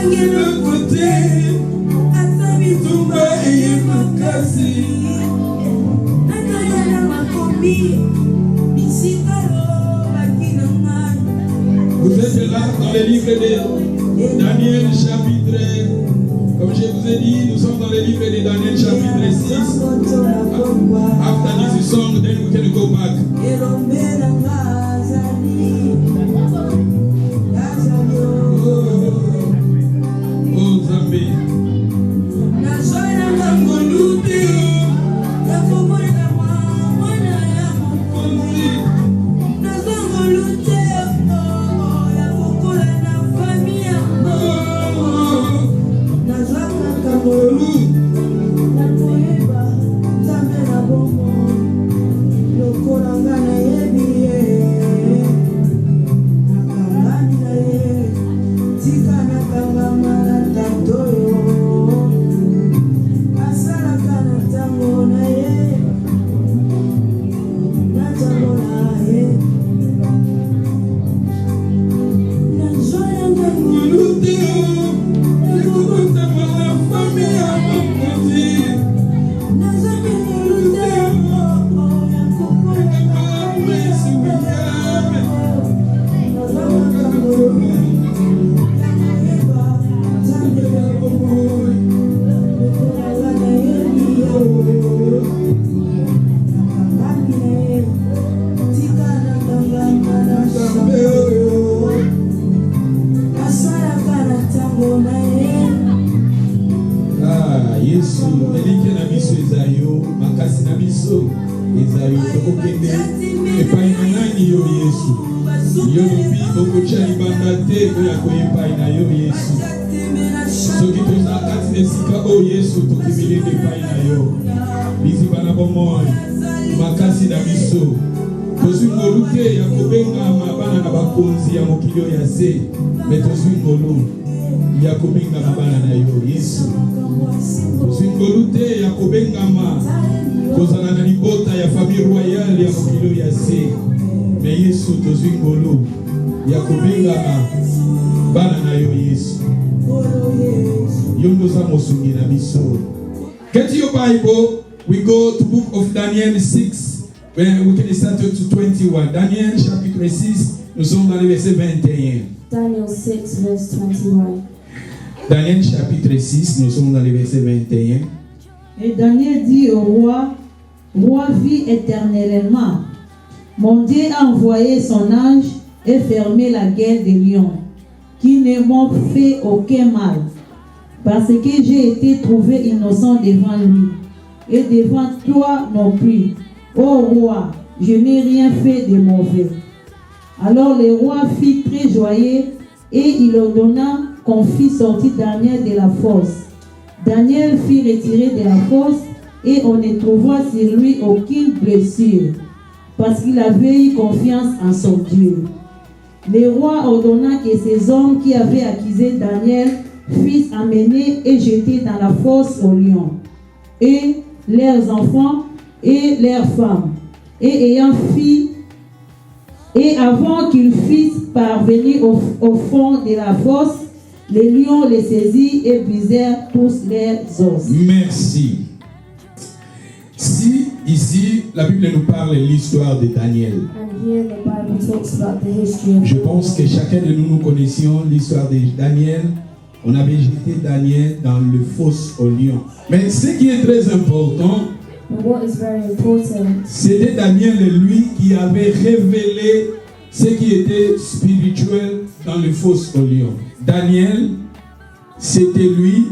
le côté, Tumba et Makasi. Vous êtes là dans les livres de Daniel chapitre, comme je vous ai dit, nous sommes dans les livres de Daniel chapitre 6. After this song, then we can go back. Oh Zambé. Get your Bible. We go to book of Daniel 6, where we can start to 21. Daniel chapitre 6, nous sommes dans le verset 21. Daniel 6, verse 21. Daniel chapitre 6, nous sommes dans le verset 21. Et Daniel dit au roi, roi, vis éternellement. Mon Dieu a envoyé son ange et fermé la gueule des lions, qui ne m'ont fait aucun mal, parce que j'ai été trouvé innocent devant lui, et devant toi non plus. Ô roi, je n'ai rien fait de mauvais. Alors le roi fut très joyeux, et il ordonna qu'on fît sortir Daniel de la fosse. Daniel fut retiré de la fosse, et on ne trouva sur lui aucune blessure, parce qu'il avait eu confiance en son Dieu. Le roi ordonna que ces hommes qui avaient accusé Daniel fussent amenés et jetés dans la fosse aux lions, et leurs enfants et leurs femmes. Et avant qu'ils fussent parvenus au fond de la fosse, les lions les saisirent et brisèrent tous leurs os. Merci. Si ici la Bible nous parle de l'histoire de Daniel, je pense que chacun de nous connaissions l'histoire de Daniel. On avait jeté Daniel dans le fosse aux lions. Mais ce qui est très important, c'était Daniel lui qui avait révélé ce qui était spirituel dans le fosse aux lions. Daniel, c'était lui,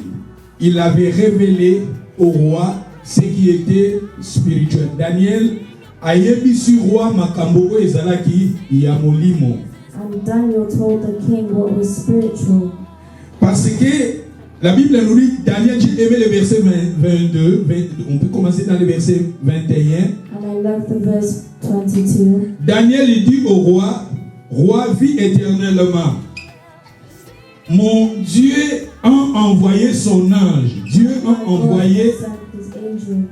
il avait révélé au roi ce qui était spirituel. Daniel a yebi sur roi makambo ezalaki ya molimo. And Daniel told the king what was spiritual. Parce que la Bible nous dit, Daniel, j'ai aimé le verset 22, on peut commencer dans le verset 21. And I love the verse 22. Daniel il dit au roi, roi, vis éternellement. Mon Dieu a envoyé son ange. Dieu a envoyé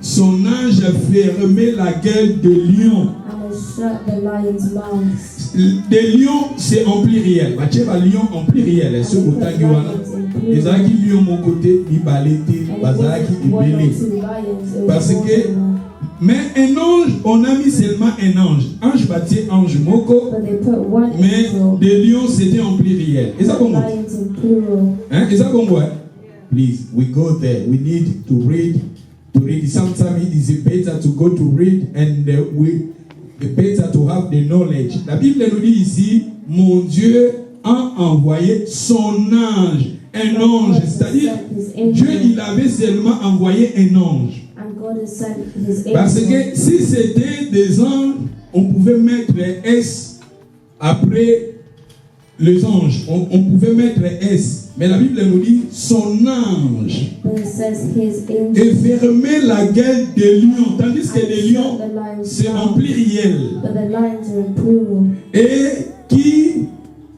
son ange a fermé la gueule de lion. des lions, c'est en pluriel. Baché ba lion en pluriel. Ce otangi wana. Ezalaki lion mon côté, mi balete, bazalaki ibele. Parce que mais un ange, on a mis seulement un ange. Ange bâti, ange moko. Mais des lions, c'était en pluriel. Et ça comment? Hein? Et ça comment? Please, we go there. We need to read. To read. Sometimes it is better to go to read and it's better to have the knowledge. La Bible nous dit ici, mon Dieu a envoyé son ange. Un ange, c'est-à-dire Dieu il avait seulement envoyé un ange. Parce que si c'était des anges, on pouvait mettre S après les anges. On pouvait mettre S. Mais la Bible nous dit son ange. Et fermer la gueule des lions. Tandis que les lions, c'est en pluriel. Et qui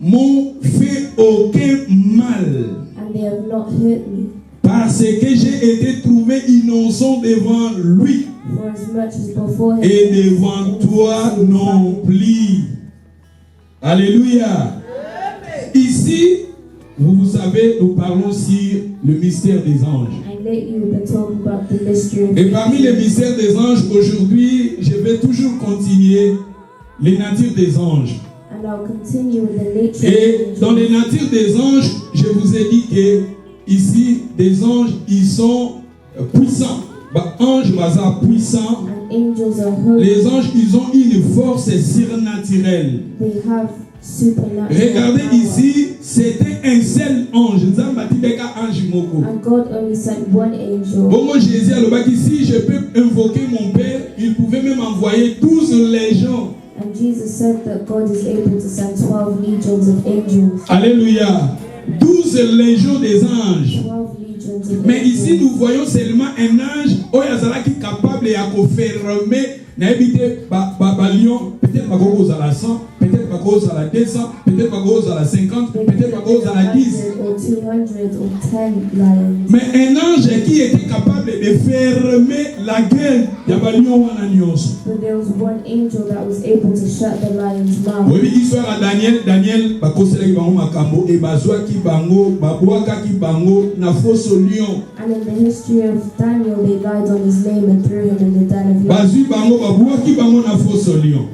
m'ont fait aucun mal. Parce que j'ai été trouvé innocent devant lui. Et devant toi non plus. Alléluia. Ici, vous savez, nous parlons sur le mystère des anges. Et parmi les mystères des anges, aujourd'hui, je vais toujours continuer les natures des anges. Et dans les natures des anges, je vous ai dit que ici, des anges, ils sont puissants. Anges, bazar puissants. Les anges, ils ont une force surnaturelle. Regardez ici, c'était un seul ange. And God only sent one angel. Bon, Jésus a le bac ici, je peux invoquer mon Père. Il pouvait même envoyer 12 légions. And Jesus said that God is able to send 12 legions of angels. Alléluia. 12 légions des anges. 12 legions of Mais angels. ici, nous voyons seulement un ange qui est capable de fermer. Peut-être pas cause à la 100, peut-être pas cause à la 200, peut-être pas cause à la 50, peut-être pas cause à la 10. Mais un ange qui était capable de fermer la gueule, il y a pas lion à l'agneuse. But there was one angel that was able to shut the lion's mouth. Oui, histoire à Daniel, bakosela ki bango makambo et bazwa ki bango, babwaka ki bango na fosse au lion. And in the history of Daniel, they lied on his name and threw him in the den of lions. Bazwi bango babwaki bango na fosse au lion.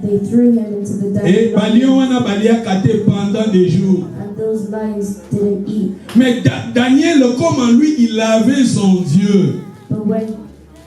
They threw him into the den Et of balion lions. wana baliaka pendant des jours. And those lions didn't eat. Mais Daniel, comme en lui, il avait son Dieu. But when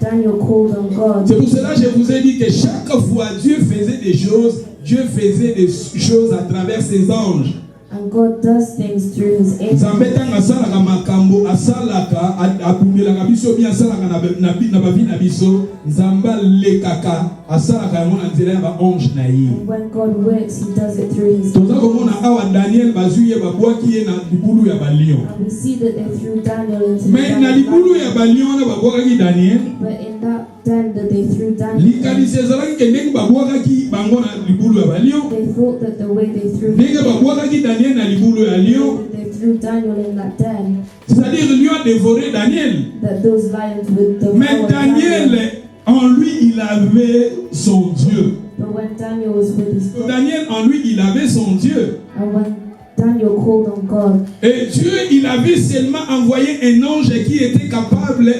Daniel called on God, C'est pour cela que je vous ai dit que chaque fois Dieu faisait des choses, Dieu faisait des choses à travers ses anges. and God does things through his angels. Zambetanga asalaka makambo asalaka apumelaka biso bien asalaka na bavi na biso nzamba lekaka asalaka yango na nzela ya baange na ye. And when God works, he does it through his toza angels. komona awa Daniel bazwi ye babwaki ye na libulu ya balion. And we see that they threw Daniel into the Mais den na of libulu ya lions. balion wana babwakaki Daniel. But in that den that they threw Daniel in, likanisi ezalaki ke ndenge babwakaki bango na libulu ya balion, they thought that the way they threw ndenge babwakaki Daniel na libulu ya lion, they threw Daniel in that den, c'est-à-dire lion a dévoré Daniel. that those lions would Mais devour Daniel, Daniel. en lui, il avait son Dieu. But when Daniel was with his God, Daniel, en lui, il avait son Dieu. and when Daniel called on God, Et Dieu, il avait seulement envoyé un ange qui était capable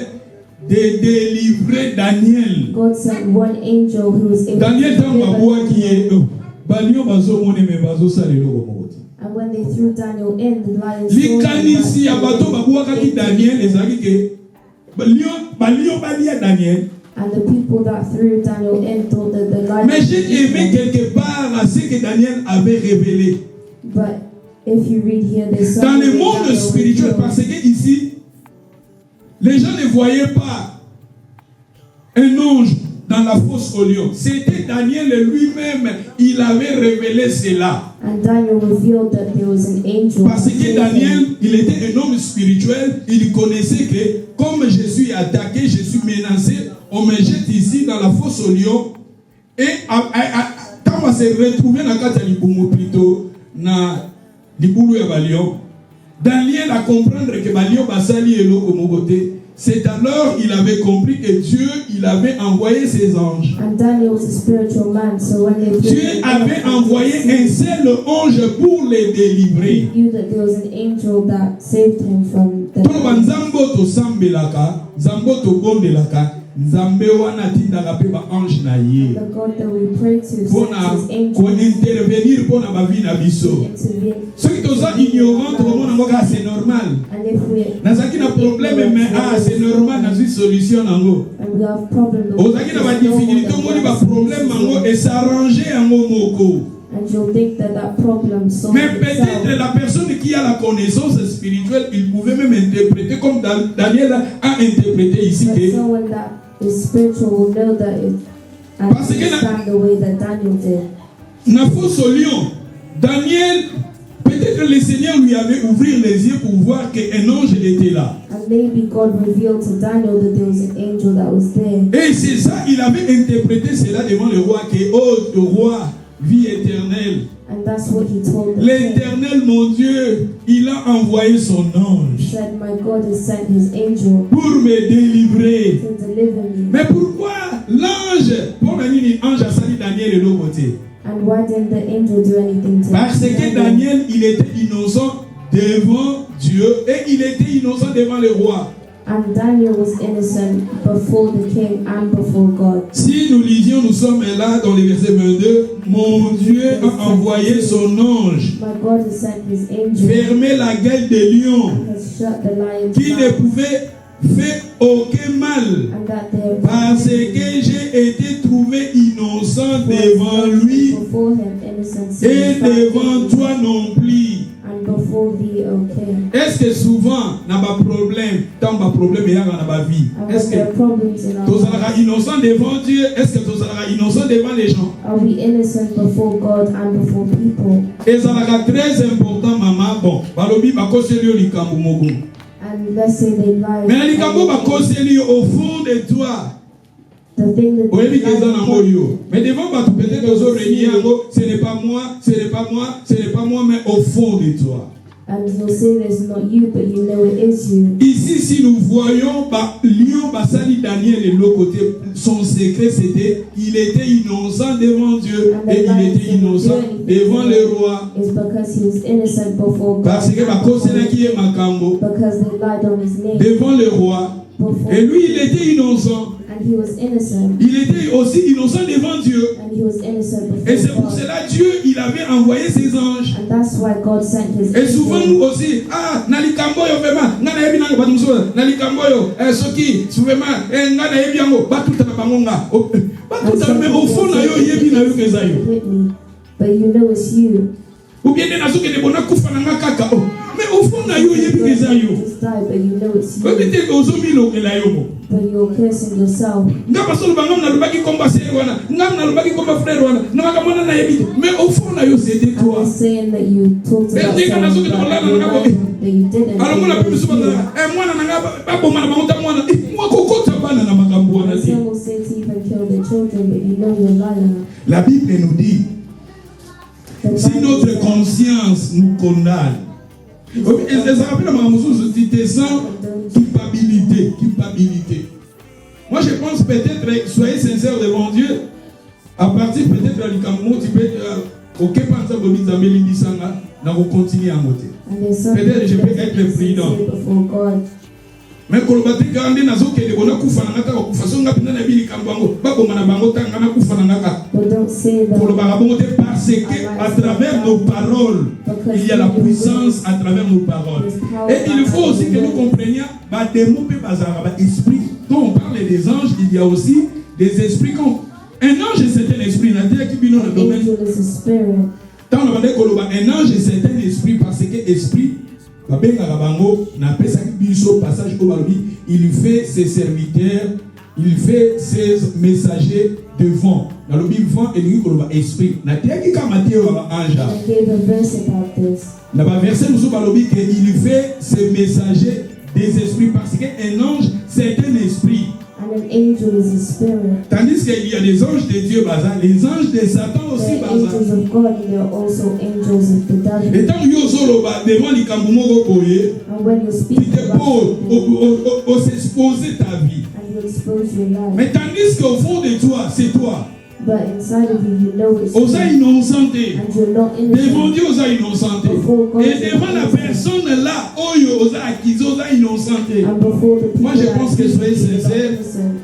de délivrer Daniel. God sent one angel who was able Daniel, to tant deliver babwaki ye, Daniel. balion bazomone me bazosalelo komoti. And when they threw Daniel in, the lions saw him, Likanisi ya bato babwakaki Daniel ezalaki ke balion balia Daniel. and the people that threw Daniel in thought that the lions Mais would j'ai eat aimé them. quelque part à ce que Daniel avait révélé. But if you read here, there's Dans something le that monde Daniel spirituel, revealed. parce que ici, les gens ne voyaient pas un ange dans la fosse au lion. C'était Daniel lui-même, il avait révélé cela. And Daniel revealed that there was an angel. Parce que Daniel, il était un homme spirituel, il connaissait que comme je suis attaqué, je suis menacé, on me jette ici dans la fosse au lion. Et quand on s'est retrouvé dans la carte de Libungo plutôt, dans Libulu et Balion, Daniel a comprendre que Balion basali elo comme côté, c'est alors il avait compris que Dieu, il avait envoyé ses anges. And Daniel was a spiritual man, so when they Dieu avait envoyé un seul ange pour les délivrer. he knew that there was an angel that saved him from the Toloba nzambo to sambelaka, nzambo to bondelaka, nzambe wana tindaka pe ba ange na ye. The God that we pray to sends Pona his ko angels intervenir pona ba vie na biso. to intervene. Ceux qui toza ignorant to mona ngoka c'est normal. And if we Nazaki na problème mais c'est normal na zui solution nango. and we have problems, Ozaki na ba difficulté ngoni ba problème nango et s'arranger yango moko. and you'll think that problem solves Mais peut-être itself. la personne qui a la connaissance spirituelle, il pouvait même interpréter comme Daniel a interprété ici But que someone that is spiritual will know that it and Parce que understand the way that Daniel did. na fausse lion, Daniel, peut-être le Seigneur lui avait ouvert les yeux pour voir qu'un ange était là. And maybe God revealed to Daniel that there was an angel that was there. Et c'est ça, il avait interprété cela devant le roi, que oh roi, vie éternelle. And that's what he told the king. L'Éternel, mon Dieu, il a envoyé son He ange said, my God has sent his angel pour me délivrer. to deliver me. Mais pourquoi l'ange, pour l'ange a sali Daniel de l'autre côté? And why didn't the angel do anything to Parce que Daniel? Daniel, il était innocent devant Dieu et il était innocent devant le roi. And Daniel was innocent before the king and before God. Si nous lisions, nous sommes là dans le verset 22, mon Dieu a envoyé son ange, My God has sent his angel fermer la gueule des lions, and has shut the lion's qui ne mouth, pouvait faire aucun mal, and that there parce que j'ai été trouvé innocent devant lui before him innocent et sin devant toi non plus. and before thee, O king. Est-ce que souvent, n'a pas problème, tant pas problème, il y a dans la vie. And Est-ce when que there are problems in our tu life, seras innocent devant Dieu? Est-ce que tu seras innocent devant les gens? are we innocent before God and before people? Et ça sera très important, maman. Bon, balobi bakoseli yo likambo moko. And let's say they lie. Mais likambo bakoseli yo au fond de toi. The thing that Oyebi they keza nango lie, yo. Mais devant bato peut-être ozo réunir yango, ce n'est pas moi, ce n'est pas moi, ce n'est pas moi, mais au fond de toi. and you'll say that it's not you, but you know it is you. Ici, si nous voyons Lion Basali Daniel et l'autre côté, son secret c'était il était innocent devant Dieu et il était innocent devant le roi. It's because he was innocent before God. Parce que bakosela qui est makambo Because they lied on his name devant le roi. before, Et lui, il était innocent. and he was innocent, Il était aussi innocent devant Dieu. and he was innocent Et c'est before pour God. cela Dieu, il avait envoyé ses anges. And that's why God sent his Et souvent angel. nous aussi, nalikambo yo vraiment, ngana yebi nanga batu muso, nalikambo yo, soki, vraiment, ngana yebi yango, batuta na bango nga. Batuta mais au fond na yo yebi na yo keza yo. Hit me, but you know it's you. Ou bien de nazo ke de bona kufa na nga kaka. Mais au fond na yo yebi keza yo. Just die, but you know it's Obi you. te ozomi lokela yo mo. But you're cursing yourself. Nga basolo bangam na lobaki komba sere wana, ngam na lobaki komba frère wana, na makamona na yebi. Mais au fond na yo c'était I'm toi. not saying that you talked about Think I'm not something talking that about you that, lied on, that you didn't. Alors moi la It plus was souvent you. mwana na nga baboma na bango ta mwana, moi kokota bana na makambo wana And te. some will say to even kill their children, but you know you're lying. La Bible nous dit, The si Bible notre says, conscience nous condamne, et ça rappelle ma musu, tu te sens culpabilité. Moi je pense peut-être, soyez sincères devant Dieu, à partir peut-être de l'Ikamou, tu peux, ok, par exemple, vous continuer à monter. and there's something Peut-être je peux that être you say prudent. before God. Mais kolobati kande nazokende bona kufa na ngaka kufa so ngapina na bili kambango babonga na bango tanga na kufa na ngaka But don't say that kolobaka bongo te parce que à travers nos paroles il y a la puissance à travers nos paroles et il faut aussi que nous comprenions ba démon pe bazara ba esprit quand on parle des anges il y a aussi des esprits comme un ange c'est un esprit na terre qui bino na an domaine angel is a spirit. tant on va dire koloba un ange c'est un esprit parce que esprit il fait ses serviteurs, il fait ses messagers devant. Dans le vent et lui esprit. I gave a verse about this. Dans le verset il fait ses messagers des esprits parce qu'un ange c'est un esprit. And an angel is a spirit. Tandis qu'il y a des anges de Dieu, les anges de Satan aussi. There are angels of God and there are also angels of the devil. Et tant que vous devant les camboumoko, And when you speak tu te poses, s'exposer ta vie. and you expose your life, Mais tandis qu'au fond de toi, c'est toi. but inside of you, you know it's Osa true. innocenté. And you're not Devant innocent. Dieu, osa innocenté. Et devant la personne là, oyo osa acquise, osa innocenté. And before the people Moi, je that pense que see soyez you, you're not sincère. innocent.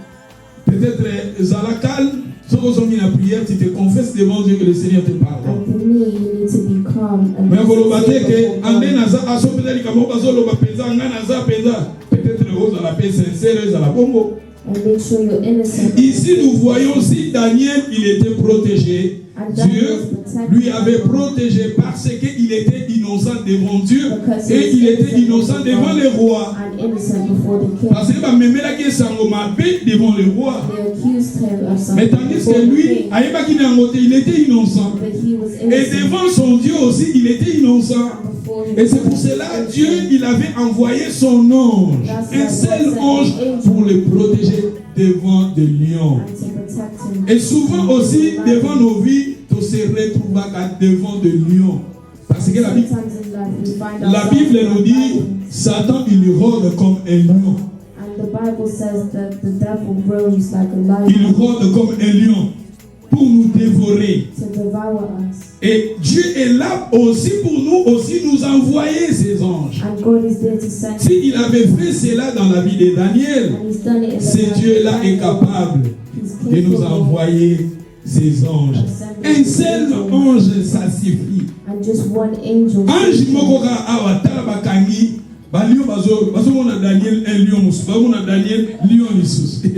Peut-être Zalakal, ceux qui ont mis la prière, tu te confesses devant Dieu que le Seigneur te And pardonne. for me, you need to be calm and Mais be vous le sincere que before ande God. naza aso peut-être comme bazo lo bapeza ngana za peza. Peut-être vous à la paix sincère à la bongo. And make sure you're innocent. Ici, nous voyons aussi Daniel, il était protégé. And Daniel Dieu was protected lui avait by God. protégé parce qu'il était innocent devant Dieu Because he et was il était innocent innocent before devant God les rois. And innocent before the king. Parce que même là qui sangoma devant les rois. They accused him of Mais something tandis before que the lui, king, il était innocent. but he was Et innocent. devant son Dieu aussi, il était innocent. And before his Et c'est pour king, cela he was Dieu, innocent. il avait envoyé son ange, un seul ange pour le protéger devant des lions. And to protect him. Et souvent aussi, devant nos vies, on se retrouve devant des lions. Parce que la Bible, Sometimes in life we find la ourselves Bible in nous dit, lions. Satan, il rôde comme un lion. And the Bible says that the devil roars like a Il lion rôde comme un lion pour nous dévorer. to devour us. Et Dieu est là aussi pour nous, aussi nous envoyer ses anges. And God is there to send Si il avait fait cela dans la vie de Daniel, and he's done it in the ce life Dieu-là of est Daniel. capable He's de nous capable. envoyer ses anges. Un seul ange, ça suffit. And just one angel. Ange mokoka awatala bakangi balio bazo mona Daniel un lion musu bazomona Daniel lion lisusu.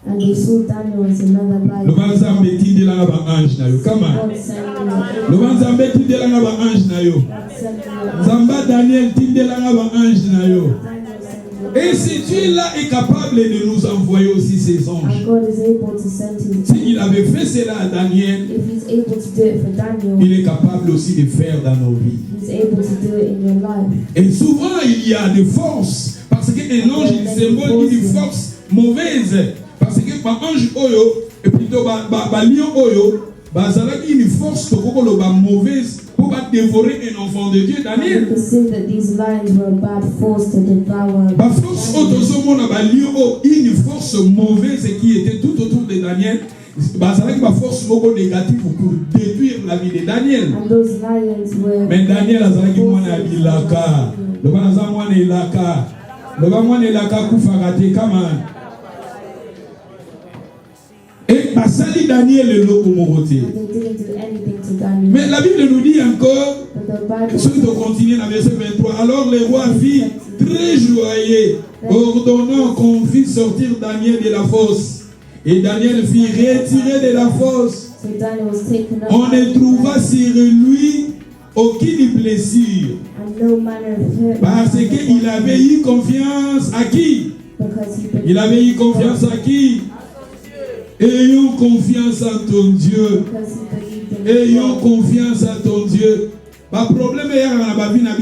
And they saw Daniel as another lion. Lobanza mbetinde la ba ange na yo kama God sent me an angel. Lobanza mbetinde la ba ange na yo God sent me an angel. Zamba Daniel tinde la ba ange na yo. Daniel sent me an Et angel. ce Dieu-là est capable de nous envoyer aussi ses anges. And God is able to send him. S'il avait fait cela à Daniel, If he's able to do it for Daniel, il est capable aussi de faire dans nos vies. he's able to do it in your life. Et souvent, il y a des forces. Parce qu'un ange, il symbole une force mauvaise. Parce que par ange oyo, et plutôt par lion oyo, bazalaki une force mauvaise pour dévorer un enfant de Dieu, You Daniel. can see that these lions were a bad force to devour. La force une force mauvaise qui était tout autour de Daniel. Bazalaki ma force négative pour détruire la vie de Daniel. And those lions were. Mais Daniel azalaki mwana bilaka. Loba naza mwana elaka. Loba mwana elaka kufaka te kama. Et basali Daniel eloko moko te. And they didn't do anything to Daniel. Mais la Bible nous dit encore, But the Bible si on continue dans verset 23, alors le roi fit très joyeux, ordonnant qu'on fit sortir Daniel de la fosse. Et Daniel fit retirer de la fosse. So Daniel was taken up. On ne trouva sur lui aucune blessure. And no manner of hurt. Parce qu'il avait eu confiance à qui? Because he Il avait eu confiance à qui? Ayons confiance en ton Dieu. Because he believed in Ayons God. confiance en ton Dieu. Le problème est que la vie n'a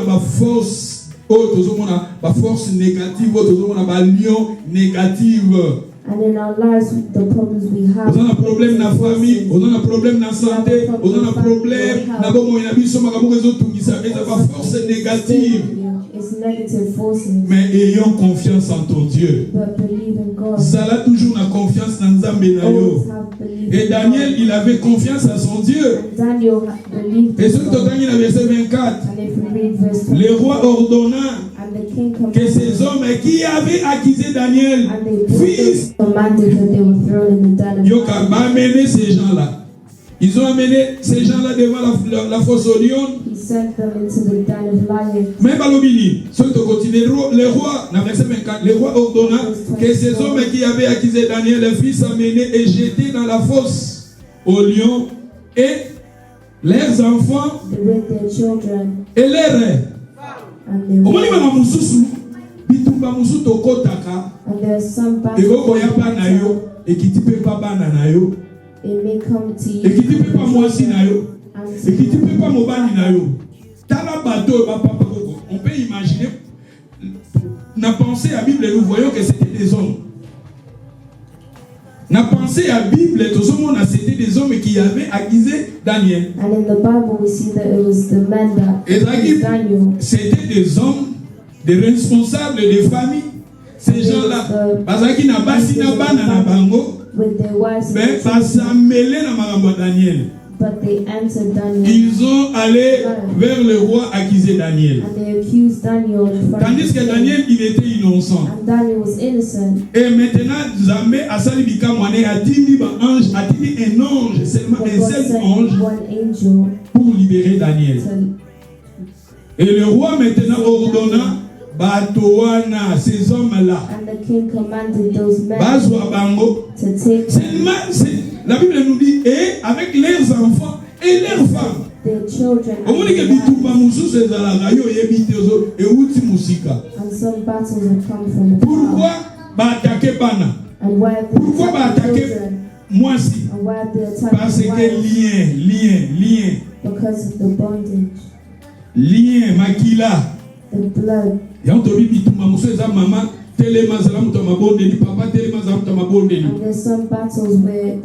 pas force. La force négative, la lion négative. And in our lives, the problems we have. On a un problème dans la famille, on a un problème dans la santé, on a un problème dans la force négative. It's negative forces. Mais ayons confiance en ton Dieu. But believe in God. Zala toujours la confiance dans Nzambe na yo. Always have belief Et in Daniel, God. il avait confiance à son Dieu. And Daniel believed Et in sur le God. Daniel, verset 24, And if we read verse le roi 24, ordonna and the king que ces commanded, hommes qui avaient accusé Daniel, and they fils, commanded that they were thrown in the den of Yoka, lions. va amener ces gens-là. Ils ont amené ces gens-là devant la fosse au lion. He sent them into the den of lions. Mais Balobini, ceux qui continuent, le roi, dans verset 24, le roi ordonna que ces hommes qui avaient accusé Daniel, le fils, amenés et jetés dans la fosse au lion, et leurs enfants With their children et leurs reins. and their Omoni wives. mama mususu, bitumba musu tokotaka, And there are some ekoko ya battles bana yo, ekiti pe pa bana na yo, it may come to you. ekiti pe pa mwasi na yo, And ekiti pe pa mobali na yo. Tala bateau ba papa koko. On peut imaginer, na pensée à Bible, nous voyons que c'était des hommes. Na pensé à Bible, tout ce monde c'était des hommes qui avaient accusé Daniel. And in the Bible, we see that it was the men that accused Daniel. C'était des hommes, des responsables des familles. Ces gens-là, parce qu'ils n'ont pas si na bango, with their wives, mais pas s'amêler na marambo Daniel. but they entered Daniel. Ils ont allé vers le roi accuser Daniel. And they accused Daniel in front Tandis of que the king. Daniel, il était innocent. And Daniel was innocent. Et maintenant, Zambé a sali bikamwane a dit un ange, seulement But un God seul sent ange one angel pour libérer Daniel. to, Et le roi maintenant ordonna Batoana, ces hommes-là, and the king commanded those men Bazwa Bango. to take La Bible nous dit, et avec leurs enfants et leurs femmes. their children Au moment que bitumba mususu ezalaka yo yebite ozo euti musika. and some battles have come from the Pourquoi baattaquer bana? And why have they Pourquoi attacked the baattaquer children? mwasi? And why have they Parce attacked que the wives? lien, Because of the bondage, makila. the blood. Yantobi bitumba mususu eza mama telema zala mutu mabondeli, papa telema zala mutu mabondeli. And there's some battles where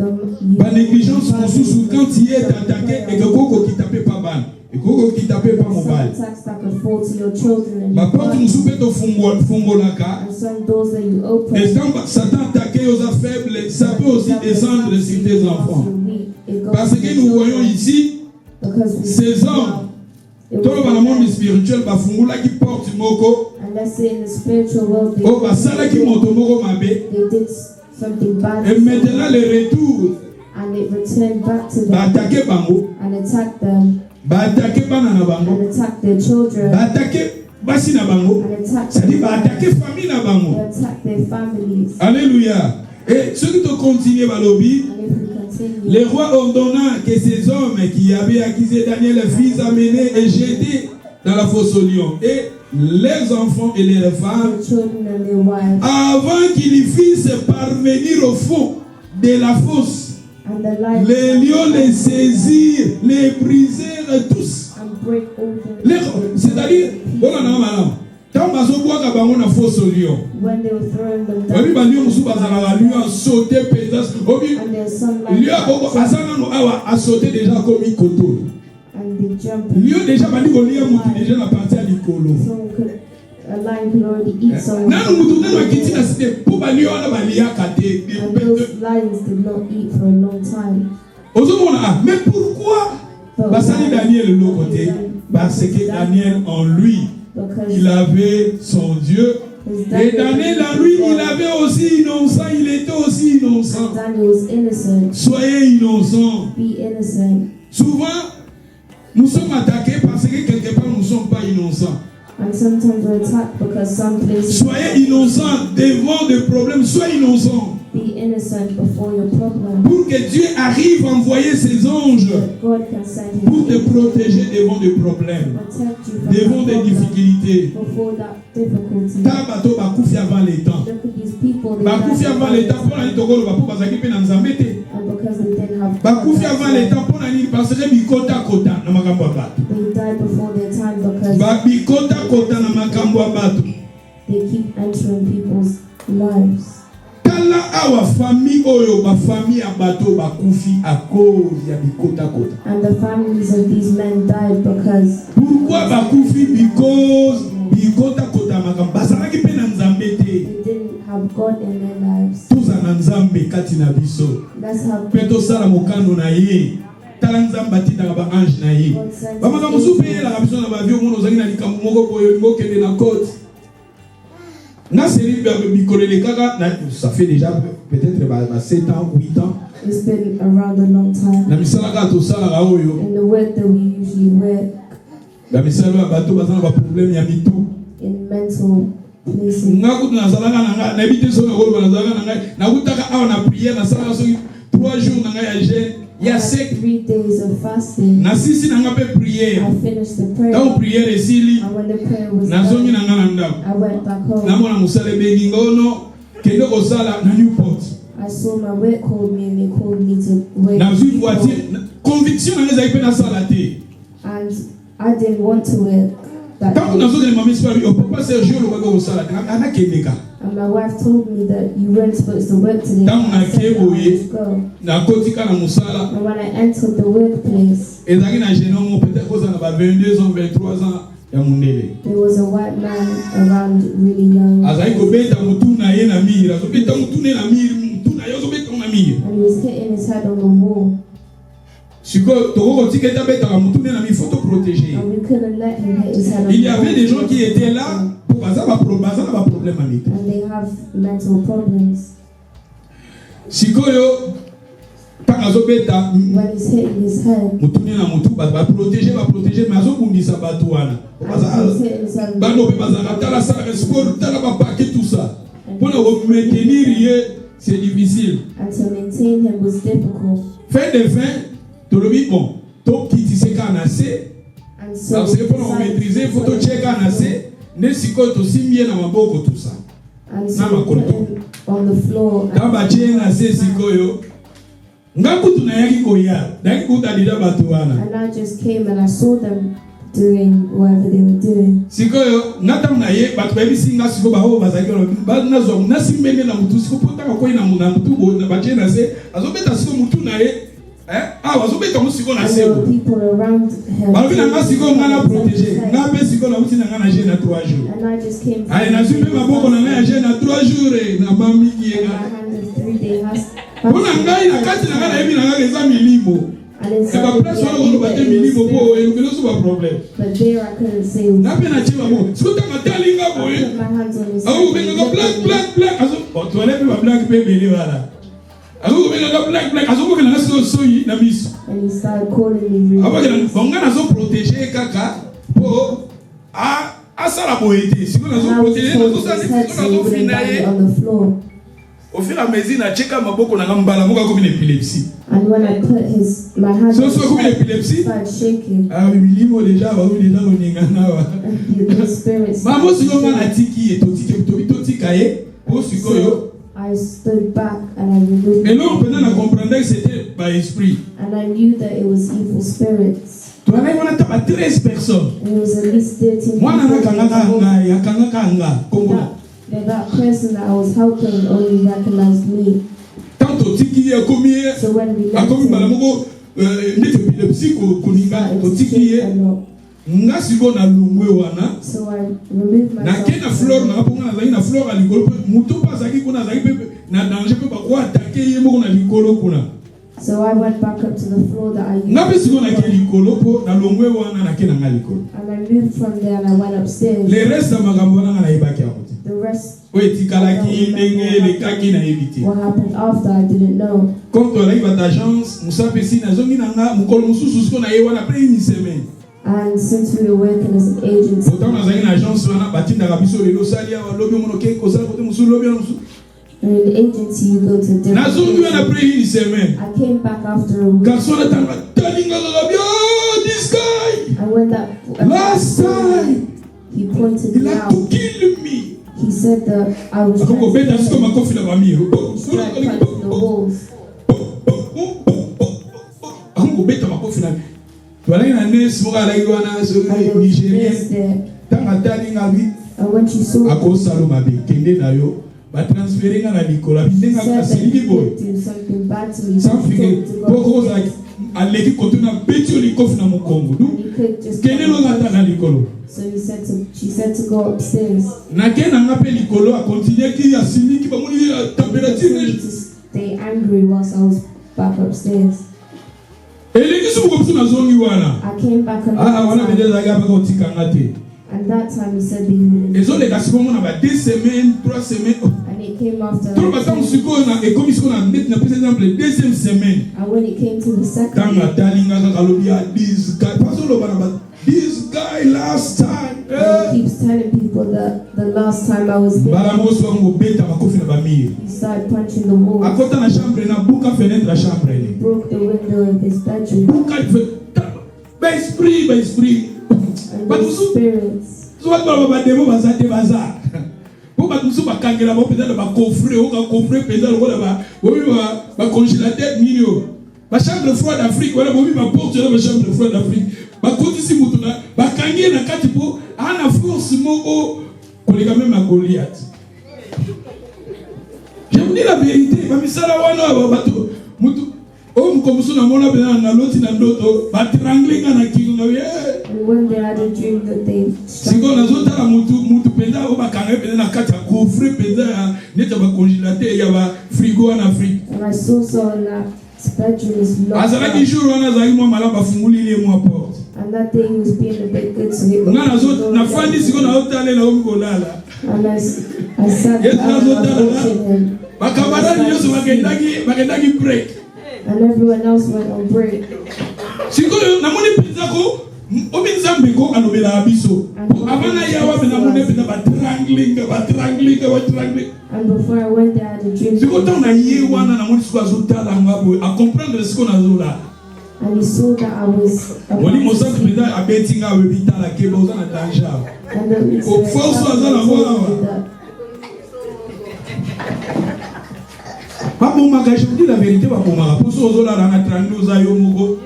Ba négligence mususu quand il est attaqué et que koko qui tape pas ban. Et koko qui tape pas some mobile. attacks that could fall to your children and Ba your porte body, mususu peto fungolaka. and some doors that you open. Et quand Satan attaque aux faibles, ça peut aussi descendre sur tes enfants. Parce que nous voyons ici ces hommes, dans le monde spirituel, bafungula qui porte moko, and let's say in the spiritual world oh basala qui monte moko mabe, they did something bad et maintenant le retour, and it returned back to ba them attaquer bango, and attacked them ba attaquer banana bango, and attacked their children ba attaquer basi na bango, and attacked c'est-à-dire ba attaquer famille na they bango. attacked their families. Alléluia. Et ceux qui te continuent balobi, And if we continue, le roi ordonna que ces hommes qui avaient accusé Daniel fils amenés et jetés dans la fosse au lion, et leurs enfants et leurs femmes, their children and their wives, avant qu'ils fissent parvenir au fond de la fosse, and the lions, les lions les saisirent, les brisèrent tous. and break open. C'est-à-dire, voilà, non, madame. Quand bazoboaka bango na fosse au lion, When they were throwing them obi down, bandio musu bazalaka lion sauté pétasse, obi and there's some like lion boko azana no awa a sauté déjà comme ikoto. and they jump. Lion déjà bandi kolia mutu déjà na partie ya likolo. Someone could, a lion could already eat someone. Nanu mutu nanu akiti na site po ba lion na baliaka te. And those lions did not eat for a long time. Ozomona ah, mais pourquoi basali Daniel le côté? Parce que Daniel en lui, il avait son Dieu. Et Daniel en lui, il avait aussi innocent, il était aussi innocent. Daniel was innocent. Soyez innocents. Be innocent. Souvent, nous sommes attaqués parce que quelque part nous ne sommes pas innocents. And sometimes we're attacked because some places. Soyez innocents devant des problèmes, soyez innocents. Be innocent before your problem. Pour que Dieu arrive à envoyer ses anges God can send pour te him protéger devant des problèmes, protect you from devant that des problem, difficultés. before that difficulty. Tabato bakufi avant les temps. Look at these people. They Bakufi died avant les temps pour aller tokolo bapo bazaki pe na nzambe te. and because they didn't have God, Bakufi that's avant les why temps pour nani parce que bikota kota na makambo ya bato. they died before their time because Ba bikota kota na makambo ya bato. they keep entering people's lives. Tala awa famille oyo ba famille ya bato bakufi à cause ya bikota kota. And the families of these men died because Pourquoi bakufi? Because bikota kota makambo bazalaki pe na nzambe te. they didn't have God in their lives. Toza na nzambe kati na biso. That's how Pe tosala mokano na ye. Tala nzambe atindaka ba ange na ye. God sent Bamakambo his mosusu pe yelaka biso na bavio mono ozalaki na likambo moko boye olingi okende na côte. Na seri bikolele kaka, ça fait déjà peut-être 7 ans, 8 ans. It's been around a long time. Na misala kaka tosalaka oyo. In the work that we usually work Na misala ya bato baza na ba problème ya mitu. in mental places. Nga kutu nazalaka na nga, na ebite so na koloba nazalaka na nga, na kutaka awa na prière nasalaka soki 3 jours na nga ya jeûne, ya sec. 3 days of fasting. Na sisi na nga pe prière. I finished the prayer. Tango prière esili, And when the prayer was nazongi done, na nga na ndako. I went back home. Namona musala ebengi ngono, kende kosala na Newport. I saw my work called me and they called me to work. Na vue voiture, conviction na nga ezali pe nasala te. And I didn't want to work. that Quand on day. a besoin de maman, c'est pas lui. Papa Sergio le wago sala. Ana kendeka. And my wife told me that you weren't supposed to work today. Dans I said that I Akeboye. had to go. Na kotika na musala. And when I entered the workplace, Ezaki na jeune homme peut-être qu'on a ba 22 ans, 23 ans ya mundele. there was a white man around really young. Azali ko beta mutu na ye na mira. So beta mutu na mira, mutu na yo so beta na mira. And he was hitting his head on the wall. Siko toko kotika beta mutu na mi faut te protéger. And we couldn't let him hit his head on Il y the wall. avait des gens qui étaient là pour baza ba problème avec. And they have mental problems. Sikoyo takazo beta When he's hitting his head, mutuni na mutu ba protéger mais azo kundisa batu wana. and he's hitting his head, Bando pe bazaka tala sa sport tala ba paquet tout ça. Pour le maintenir c'est difficile. and to maintain him was difficult. Fin de fin, to le bi bon. To kiti se kanase. And so Parce que pour nous maîtriser, faut to check kanase. Ne siko to simie na maboko tout ça. And so we put him on the floor. Kamba chena se sikoyo. Ngakutu na yaki koya. Daki kuta dida batu wana. And I just came and I saw them doing whatever they were doing. Sikoyo ngata mnaye batu baby singa siko ba ho bazaki ba nazo nasimbenge na mutu siko pota ko ina mutu bo na bachena se azobeta siko mutu na ye azobeta musiko na And se there were people around him. ba bina ngasiko ngana protéger ngabe siko na uti na ngana je na 3 jours And I just came ay na zimbe maboko na ngana je na 3 jours na mami and yenga my hand is 3 days. bona ngai na kati na ngana ebi na ngana eza milimo. And E inside ba of me, place I wana knew ko that bate it milimo was bo spirit. e ngelo so ba problème. But there I couldn't say. Na pe na cheba bo siko ta matalinga I bo put my hands on his Ako head. benga ka black aso otwale pe ba black pe bele wala. Ako benga ka black aso ko kana so soyi na miso. And he started calling me rude. Aba kana bongana so protéger kaka po asala boete. Siko na And so I was protéger na holding so sa his head siko so na he so wouldn't bang finaye. it on the floor. Au fur et à mesure na cheka maboko na ngambala moka ko épilepsie. And when I put my hand So on so ko his head, épilepsie. he started shaking. Ah milimo déjà ba déjà oningana wa. And the spirit Mamo started siko ngana shaking. tiki to tika ye. Po siko yo. So I stood back and I removed Et my là on peut hand. comprendre que c'était par esprit. And I knew that it was evil spirits. Tu as on a 13 personnes. And it was at least 13 Moi na people. kanga ya kanga Congo. That person that I was helping only recognized me. Tant to tiki ya komi So when we a left komi him, balamoko nete épilepsie ko kuninga I to was tiki shaking ye a lot. nga siko na lungwe wana. So I removed Na myself. kena fleur na ponga na zaki na fleur a likolo muto pa zaki kuna zaki pe na danger pe ba ko attaquer ye moko na likolo kuna. So I went back up to the floor that I used Nga pe siko na ke to. likolo po na lungwe wana na kena nga likolo. And I moved from there and I went upstairs. Le reste makambo wana na yebaki akote. The rest, Oye tikalaki ndenge le kaki na yebiti. what happened after, I didn't know. Comme tu as eu votre agence, Moussa Pessi, na zongi nanga, mukolo mususu siko na yewa na après une semaine. And since we were working as an agency, Pourtant na zongi na agence wana batinda kabiso lelo salia lobi mono ke ko sala kote musu lobi musu. in the agency you go to Na different zongi wana places. après une semaine. I came back after a week. Garçon na tanga talinga lobi, oh this guy. And when that Last time he pointed il me a out, tout kill me. he said that I was Ako ko beta siko trying to makofi na bami. start punching the walls. Ako ko beta makofi na. Tualai na nurse moka la wana so And there was Nigerian. nurse there. Tanga talinga bi. And when she saw me, Ako salo mabe kende na yo ba transférer nga na likola bindenga she said ka that he siliki boy could do something bad to me. So sans he figure told to poko go. za aleki kotuna beti olikofu na mukongo And du he could just kende lo ngata na likolo So she said to go upstairs. na kena nga pe likolo a continuer ki ya siliki ba moni He told température me to stay angry whilst I was back upstairs. eleki su ko na zongi wana I came back wana another bende time. za ga ba ko tikanga te And that time he said that he wouldn't. ezo le kasi ko na ba 2 semaines 3 semaines And it came after. trop ba tam siko na e komi siko na net na par exemple deuxième semaine And when it came to the second, tanga talinga ka kalobi ya this guy paso lo bana ba this guy last time he keeps telling people that the last time I was there, bala moso ngo beta makofi na bamire he started punching the wall, akota na chambre na buka fenêtre la chambre ni broke the window of his bedroom, buka ba esprit and But those spirits. so what ba demo bazate baza po ba musu bakangela ba peut-être ba coffrer peut-être ba congélateur nini yo ba chambre froide d'Afrique wala bo ba porte ba chambre froide d'Afrique bakotisi mutu na bakangi na kati po ana force moko koleka même à Goliath. Je vous dis la vérité, bamisala wana bato mutu o mkomuso na mona bena na loti na ndoto batranglinga na kingo na ye. And when they had a dream that they siko nazota la mutu penda o bakanga penda na kati ya coffre penda ya neta ba congélateur ya ba frigo en Afrique. And I saw that bedroom is locked. Azalaki jour wana zali mwa mala bafunguli ile mwa porte. And that day he was being a bit good to him. Nga nazota na fandi siko na otale na omkolala. And I sat Yes, down watching him. Bakamarani yoso bakendaki break. And everyone else went on break. Siko na moni pizza ko obi nzambe ko alobela abiso. Abana yawa bena moni pizza batrangling. And before I went there, I had a dream. Siko ta na ye wana na moni siko azotala ngabo a comprendre siko na zola. And he saw that I was. Wali mosa pizza abetinga webitala keba uzana danger. And then it's Ko force azala mwa. Baboma ka je dis la vérité baboma pour so zola na trandoza yo moko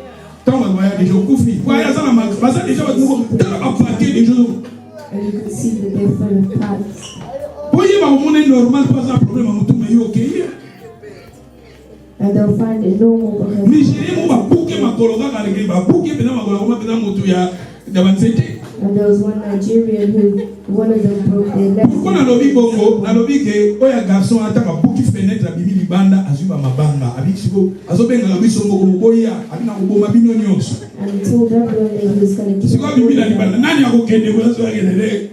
tant ba voya déjà kufi kwa ya sana basa déjà ba moko tala ba paquet des choses. And you can see that they're full of paths. Boye ba mona normal pas un problème mutu me yo okay. And they'll find it normal because Nigeria mo ba buke makologa ka leke ba buke pena makologa pena mutu ya dabansete. and there was one Nigerian who one of them broke their leg. Pourquoi na lobi bongo na lobi ke oya garçon ataka buki fenêtre abimi libanda azuba mabanga abisiko azobenga biso moko boya abina kuboma bino nyonso. And he told everyone that he was going to Siko kill bibila them. libanda nani akokende kwa so akelele.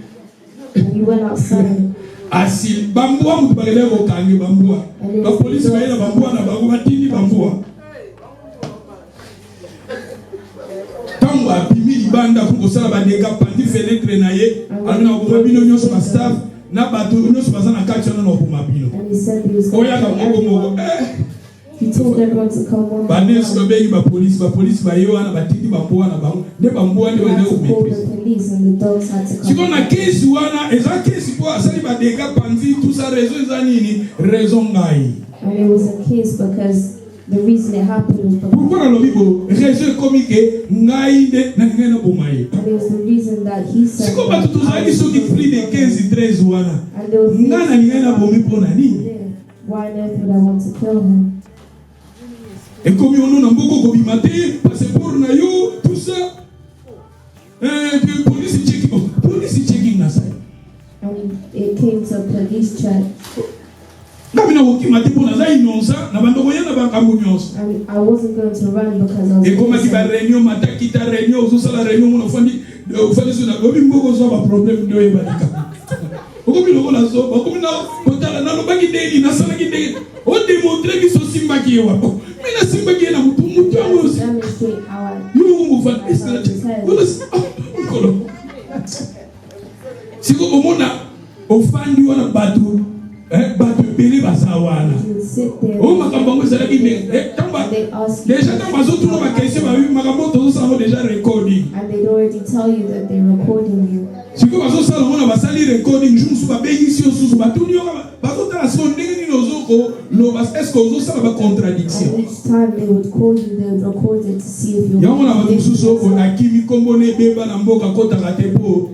And he went outside. Asil bambua mutu bakele ko kangi bambua. Ba police baela bambua na bango batini bambua. Tango abimi libanda ko sala bandeka pandi fenêtre na ye alina ko bino nyonso ba staff na bato nyonso bazana kachana no ko mabino. And he said he was going Oya to ka kill moko everyone. He told everyone to come on. banes ko bengi ba police ba yo na batiti bambua na bango ne bambua ne They wende had ko to call maîtrise. the police and the dogs had to Siko come. na case wana eza case po asali ba deka pandi tout ça raison eza nini raison ngai. And it was a case because the reason it happened was because Pourquoi na lobi bo raison comique ngai de na ngena bomaye. and it was the reason that he said Siko ba tout ça qui sont plus de 15 13 wana. and there was Ngana ngena bomi pona nini. why on earth would I want to kill him? Et comme on a beaucoup de maté, passeport na yo, tout ça. Police checking na sai. And it came to a police check. Kamina woki maté pona za inonsa na bando koyena ba kamunyoso. And I wasn't going to run because I was Et comme ki ba innocent. réunion mataki ta réunion zo sala réunion mo fandi fandi na lobi mboko zo ba problème do ebadika. Okomi lo la zo, okomi na kotala na lo baki deli na sala ki deli. O démontrer ki so simba ki wa. Mina simba ki na mutu yango aussi. Demonstrate how I Yo mo fa escalate. Kolo. Siko omona ofandi wana batu batu bele basawana. would sit there O makambo ngo sala ki ne tamba and they ask you déjà tamba zo tuno ba question ba makambo to zo sa déjà recording. and they'd already tell you that they're recording you. Siko bazo sala mona basali recording jumsu ba bengi si osusu batuni yo bazo tala so ndenge ni ozoko lo bas est-ce que ozo sala ba contradiction. And each time they would call you, they would record it to see if you're Yango na bato mususu ko akimi kombo ne beba na mboka kota katepo.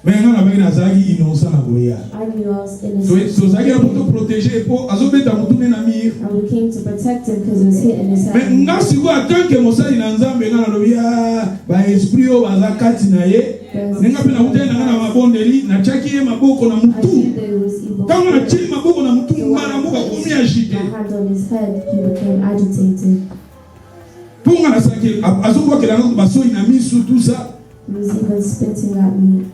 Mais ngana bengina zagi innocent na boya. I knew I was innocent. So zagi na moto protéger po azobeta mutu na mir. And we came to protect him because it was hitting his Mais head. nga siko atanke mosali na nzambe ngana lobia ba esprit o baza kati na ye. Nenga pe na utenda ngana mabondeli na chaki ye maboko na I knew mutu. that it was evil. Kama na spirit. chini maboko na mutu So when ngana I muka placed komi agité. my hand on his head, he became agitated. Po ngana saki azokwa kela ngako baso ina misu tout ça. He was even spitting at me.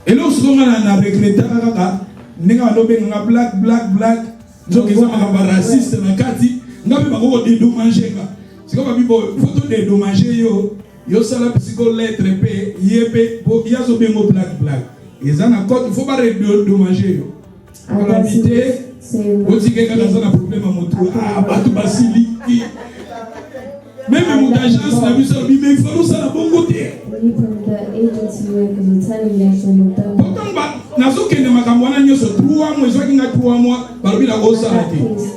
Et lorsque on a regretté kaka ndenge balobe nga black nzoki za makamba raciste na kati ngabe bako dédommager nga siko ba bibo photo dédommager yo sala psycho lettre pe yebe bo yazo bengo black eza na code il faut pas dédommager yo And la that's vité saying otike kaka za na problème motu batu basiliki même mon agence na biso bi mais il faut ça la bongo te. when you from the agency workers were telling me I shouldn't have done that. Pourtant nazokende makambo wana nyonso 3 mois ezwaki nga 3 mois balobi na In kosala that te. case,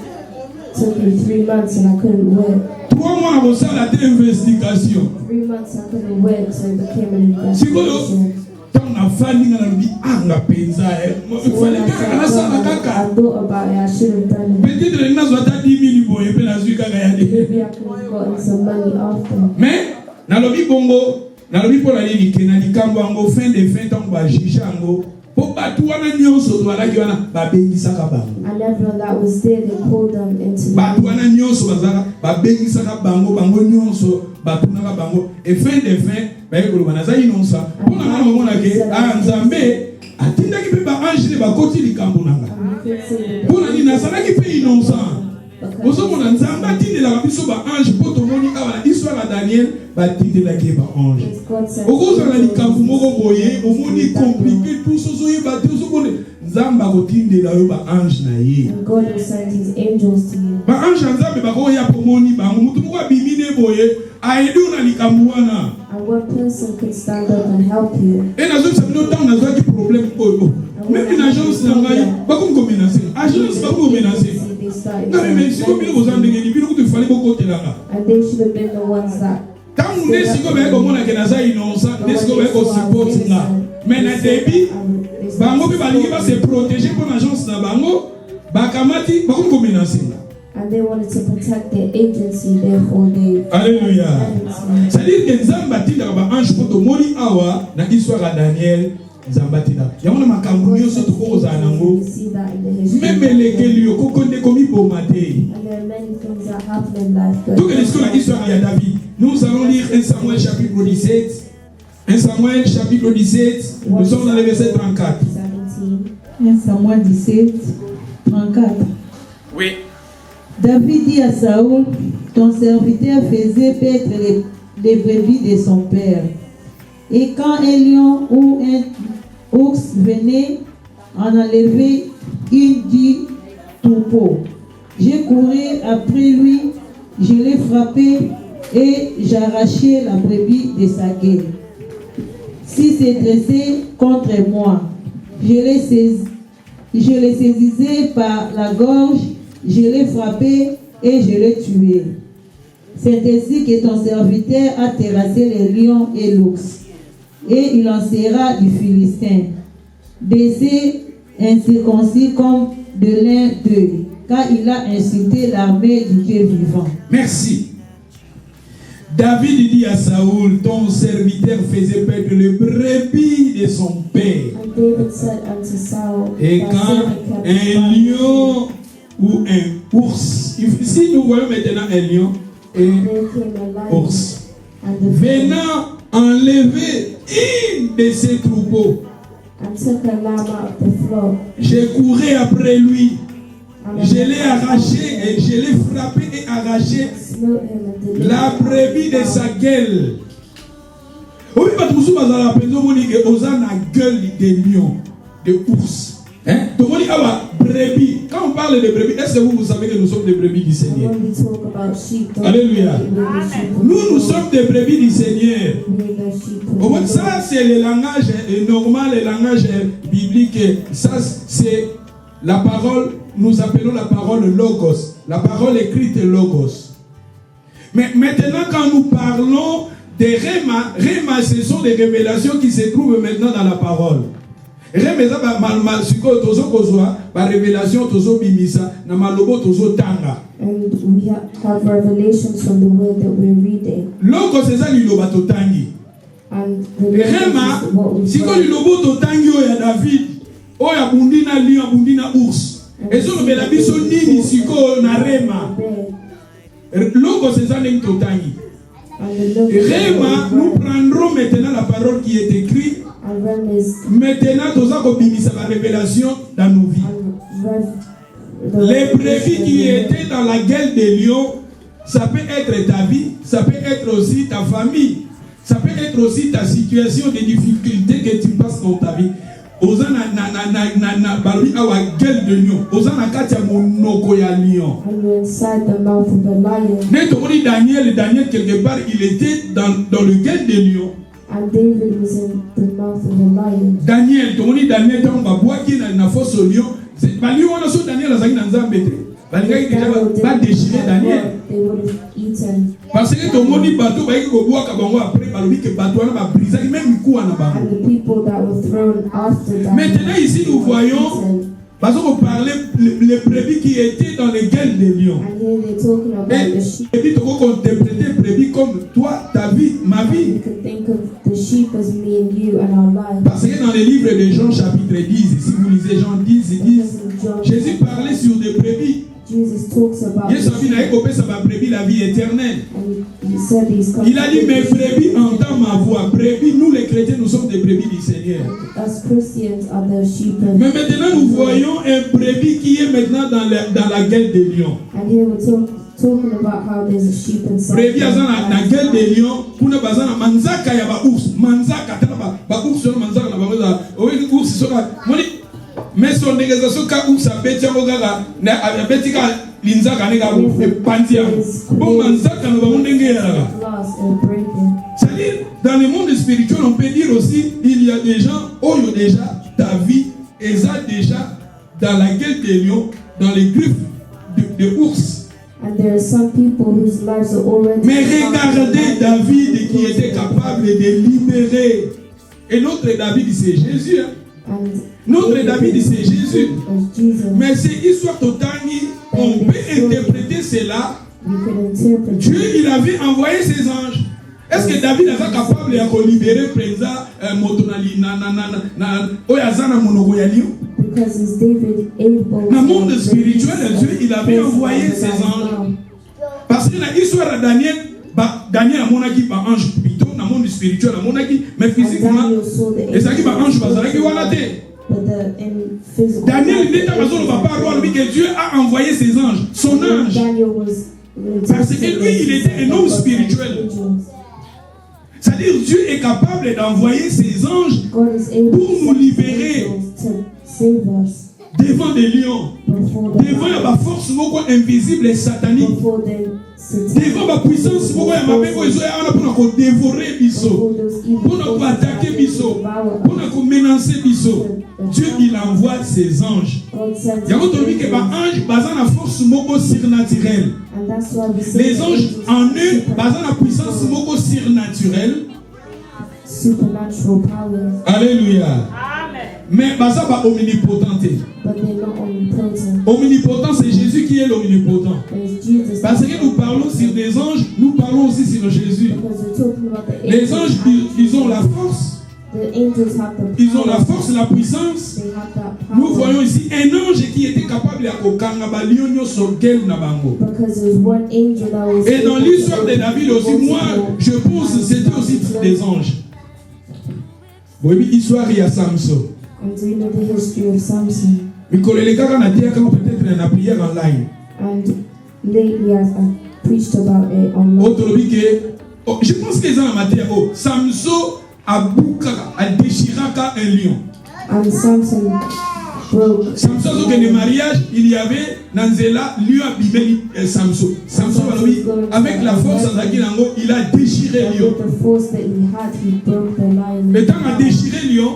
took me 3 months and I couldn't work. 3 mois avant ça, la investigation. 3 months I couldn't work, so it became an Si vous investigation. tant na fandi na lubi anga penza il So when fallait I kaka na sat sala down, I kaka thought about it, I should have done it. peut-être na zo ata 10 000 boye pe na zui kaka ya de Maybe I could have gotten some money after. mais na lobi bongo na lobi pour la ligne ke na likambo ngo fin de fin tant ba jija ngo po batu wana nyonso to ala ki wana ba bengisaka bango And everyone that was there, they called them into the batu meeting. wana nyonso bazaka ba bengisaka bango bango nyonso batu na bango et fin de fin ba yekolo bana za inonsa pour na ngana mona ke nzambe atindaki pe ba ange ba koti likambo nanga And you could see the pour na ni nasalaki pe innocent ozomona nzambe atindelaka biso ba ange po tomoni awa na histoire ya Daniel batindelaki ba ange Because God said, okozala likambo moko boye omoni compliqué tous ozoyeba te ozomona nzambe akotindela yo ba ange na ye and God will send his angels to you. ba ange ya nzambe bakoya pomoni bango motu moko abimine boye ayebi yo na likambo wana And one person could stand up and help you. e nazobisa bino ntango nazwaki problème oyo meme na agence na ngai bakomi komenase agence bakomi komenase They started na meme siko bino koza ndenge ni bino kutu ifali bokotelanga and they should have been the ones that ntango nde siko baye komona ke naza innocent nde siko baye kosupporte nga mais na début bango mpe balingi base protéger mpo na agence na bango bakamati bakomi komenase nga and they wanted to protect their agency, therefore they alléluia c'est-à-dire que nzambe atindaka baange mpo tomoni awa na histoire ya Daniel nzambe atindaka yango na makambo nyonso tokokozala nango you see that in the history. meme elekeli yo koko nde komiboma te And there are many things that happen in life. that- donc les la histoire ya David nous allons lire 1 Samuel chapitre 17 1 Samuel chapitre 17 nous sommes dans le verset 34 17. 1 Samuel 17, 34. oui David dit à Saoul, ton serviteur faisait paître les brebis de son père. Et quand un lion ou un ours venait en enlever une du troupeau, je courais après lui, je l'ai frappé et j'arrachais la brebis de sa gueule. S'il s'est dressé contre moi, je le saisissais par la gorge, je l'ai frappé et je l'ai tué. C'est ainsi que ton serviteur a terrassé les lions et l'ours. Et il en sera du Philistin, baissé, incirconcis comme de l'un d'eux, car il a insulté l'armée du Dieu vivant. merci. David dit à Saoul, ton serviteur faisait paître le brebis de son père. And David said unto Saul, Et thy quand servant kept un fine. lion ou un ours, si nous voyons maintenant un lion et There un came a lion, ours, and the venant enlever une de ses troupeaux, and took a lamb out of the flock. j'ai couru après lui, And je l'ai arraché et je l'ai frappé et arraché smote him and delivered la him brebis de out. sa gueule. Oui, parce que vous avez la peine que vous avez la gueule de lion, de ours. Hein? Donc on dit, ah bah, brebis. Quand on parle de brebis, est-ce que vous savez que nous sommes des brebis du And Seigneur? when we talk about sheep, don't Alléluia. forget we're the sheep of Nous God. sommes des brebis du Seigneur. We're the sheep of Au moins, God. ça, c'est le langage normal, le langage biblique. Ça, c'est la parole, nous appelons la parole logos. La parole écrite est logos. Mais maintenant, quand nous parlons des réma, ce sont des révélations qui se trouvent maintenant dans la parole. Réma, ça va siko tozo kozwa, ba révélation tozo bimisa, na malobo tozo tanga. And we have revelations from the word that we're reading. Logos c'est ça liloba totangi. And the Réma, is what we siko find. lilobo totangi oya David, oya bundina lion, bundina ours. Ezo lobela biso nini siko na Réma. Logos c'est ça ndenge totangi. Réma, nous prendrons maintenant la parole qui est écrite. Maintenant, nous avons la révélation dans nos vies. Les brebis qui étaient dans la gueule des lions, ça peut être ta vie, ça peut être aussi ta famille, ça peut être aussi ta situation de difficulté que tu passes dans ta vie. Oza na balui awa gueule de lion. Oza na katia monoko ya lion. And you're inside the mouth of the lion. Mais tu dis Daniel quelque part, il était dans le gueule de lion. And David was in the mouth of the lion. Daniel, tu dis Daniel, tu as boaki na fosse au lion. Bali wana so Daniel azaki na nzambe te. balingaki déjà Daniel ba didn't déchirer have Daniel. work, they would have eaten. Parce que tout le monde bateau ba ko boaka bango après balobi que bateau wana ba brisaki même coup na bango. And the people that were thrown after Daniel. Maintenant ici nous voyons parce qu'on parlait les brebis qui étaient dans les gueules des lions. And here they're talking about Et the sheep. les brebis, on interpréter brebis comme toi, ta vie, ma vie. You can think of the sheep as me and you and our lives. Parce que dans les livres de Jean chapitre 10, si vous lisez Jean 10, ils disent, Because in John, Jésus parlait sur des brebis. Jesus talks about Jésus the a sheep, dit, ça va brebis la vie éternelle. and he said he's come Il a dit, to mes give the brebis sheep. entendent ma voix. Brebis, nous les chrétiens, nous sommes des brebis du Seigneur. Us Christians are the sheep. Mais maintenant, nous voyons un brebis qui est maintenant dans la gueule des lions. And here we're talking about how there's a sheep inside. Brebis aza na gueule des lions, kuna baza na manzaka ya ba ours, manzaka tena ba ours na manzaka na ba ours, ours soka moni mais son négociation ka ours abeti ngo kaka na abeti ka linzaka ne ka pantia. Bon manzaka na ba ndenge ya la. C'est-à-dire dans le monde spirituel on peut dire aussi il y a des gens oyo déjà ta vie eza déjà dans la gueule des lions, dans les griffes de ours. And there are some people whose lives are already. Mais regardez David qui était capable de libérer. Et notre David c'est Jésus. Hein? Notre David c'est Jésus. Mais c'est histoire totale, on peut interpréter cela. Dieu il avait envoyé ses anges. Est-ce que David est capable de libérer président Motonali na oyazana monoko ya lion? Because is David able? Dans le monde spirituel, Dieu il avait envoyé ses anges. Parce que dans l'histoire de Daniel, Daniel a monaki par ange plutôt dans le monde spirituel a monaki, mais physiquement, et ça qui par ange parce que voilà Daniel il était à zone va pas voir lui que Dieu a envoyé ses anges, son ange. Parce que lui il était un homme spirituel. C'est-à-dire Dieu est capable d'envoyer ses anges pour nous libérer devant des lions, devant la force invisible et satanique, devant la puissance pour nous dévorer biso, pour nous attaquer biso, pour nous menacer biso. Dieu il envoie ses anges. Il y a autre que les anges basent la force surnaturelle. Les anges en eux basent la puissance surnaturelle. Supernatural powers. Alléluia. Amen. Mais ça va omnipotenté. But they're not omnipotent. Omnipotent, c'est Jésus qui est l'omnipotent. Parce que nous parlons sur des anges, nous parlons aussi sur Jésus. Les anges, ils ont la force. Ils ont la force, la puissance. Nous voyons ici un ange qui était capable de et dans l'histoire de David aussi, moi, je pense que c'était aussi des anges. Oui, l'histoire il y a Samson. And do you know the history of Samson? Mais quand les gars peut-être la prière en live. And lately I preached about it online. Je pense que dans la matière, Samson a déchiré un lion. And Samson broke. Samson, au mariage, il y avait Nanzela, lui a bibé Samson. Samson, avec la force il a déchiré le lion. Mais quand il a déchiré le lion,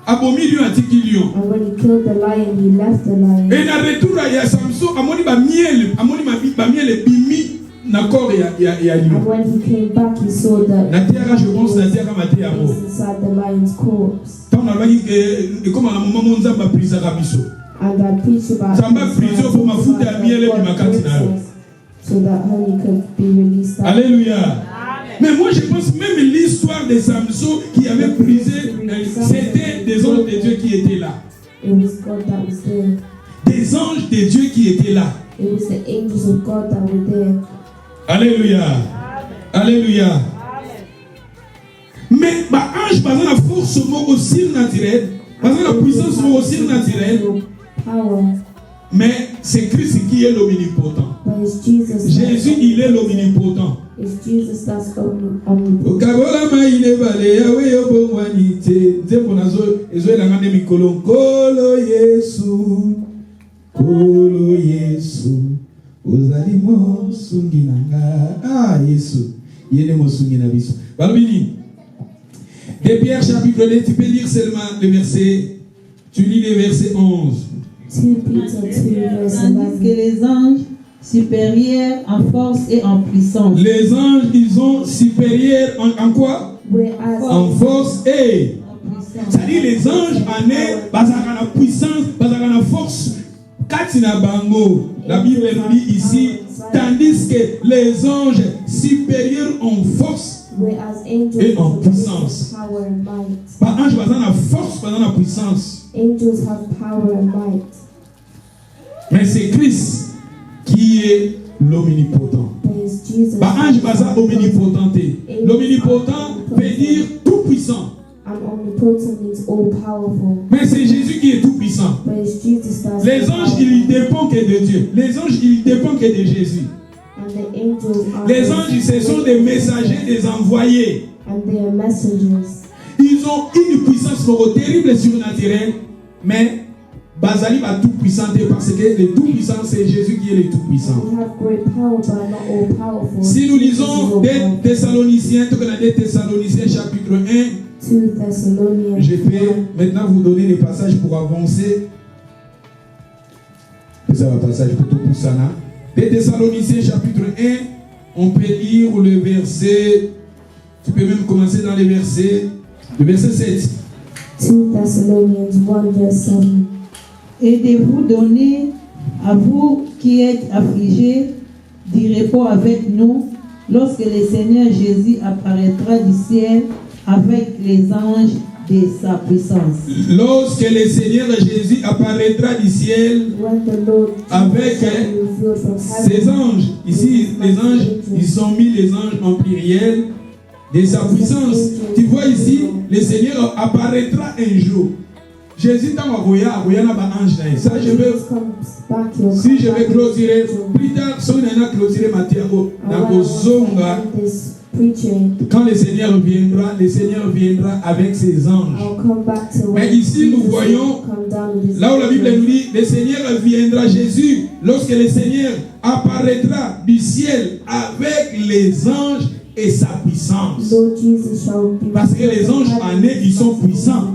abomi lion a tiki lion. And when he killed the lion, he left the lion. Et dans le retour, il y a Samson, amoni ba miel bimi na corps ya lion. And when he came back, he saw that na terre, je pense na terre maté amo. Inside the lion's corpse. Tant on a dit que comme à la moment mon zamba prisa kabiso. And I preached about zamba prison pour mafuta ya miel bi makati na yo. So that honey could be released. Alléluia. Mais moi je pense même l'histoire de Samson qui avait brisé, c'était des anges de Dieu qui étaient là. It was God that was there. Des anges de Dieu qui étaient là. It was the angels of God that were there. Alléluia. Alléluia. Mais ange par la force surnaturelle, par la puissance surnaturelle. Mais c'est Christ qui est l'omnipotent. Jésus, il est l'omnipotent. It's Jesus that's omnipotent. De Pierre chapitre 2, tu peux lire seulement le verset, tu lis le verset 11. 2 Peter 2 verse Tandis que 11. les anges supérieurs en force et en puissance. Les anges, ils sont supérieurs en quoi? Whereas En force et. C'est-à-dire les anges en est, bazaka na puissance, bazaka na force. Katina bango. La Bible dit ici, tandis que les anges supérieurs en force whereas et angels en have puissance. power and might. Par ange bazaka na force, bazaka na puissance. Angels have power and might. Mais c'est Christ qui est l'omnipotent. But it's Jesus. Par ange bazaka omnipotenté. L'omnipotent veut dire tout puissant. And omnipotent means all powerful. Mais c'est Jésus qui est tout puissant. But it's Jesus that's Les anges, ils dépendent que de Dieu. Les anges, ils dépendent que de Jésus. And the angels are Les anges, ce sont des messagers, des envoyés. and they are messengers. Ils ont une puissance terrible et surnaturelle, mais Bazali va tout puissant parce que le tout puissant, c'est Jésus qui est le tout puissant. We have great power, but not all powerful. Si nous Jesus is lisons all des powerful. Thessaloniciens, tout comme des Thessaloniciens chapitre 1, 2 Thessalonians je vais 1. maintenant vous donner les passages pour avancer. Ça va passage plutôt pour ça. Des Thessaloniciens chapitre 1, on peut lire le verset, tu peux même commencer dans le verset 7. 2 Thessalonians 1 verse 7. Et de vous donner, à vous qui êtes affligés, du repos avec nous, lorsque le Seigneur Jésus apparaîtra du ciel avec les anges de sa puissance. Lorsque le Seigneur Jésus apparaîtra du ciel When the Lord avec shall be revealed from ses heaven, anges, ici les anges, ils sont mis les anges en pluriel de sa puissance. Tu vois ici, le Seigneur apparaîtra un jour. Jésus t'a envoyé à ange. Ça, je vais, Jesus comes back, he'll si come je vais back clôturer, into- plus tard, si on a clôturé Matthieu, And when I was to end this preaching, quand le Seigneur viendra avec ses anges. I'll come back to Mais when ici, nous Jesus voyons, will come down with his là où la Bible angels. nous dit, le Seigneur viendra, Jésus, lorsque le Seigneur apparaîtra du ciel avec les anges et sa puissance. Lord Jesus shall be Parce que les anges en eux, ils sont puissants.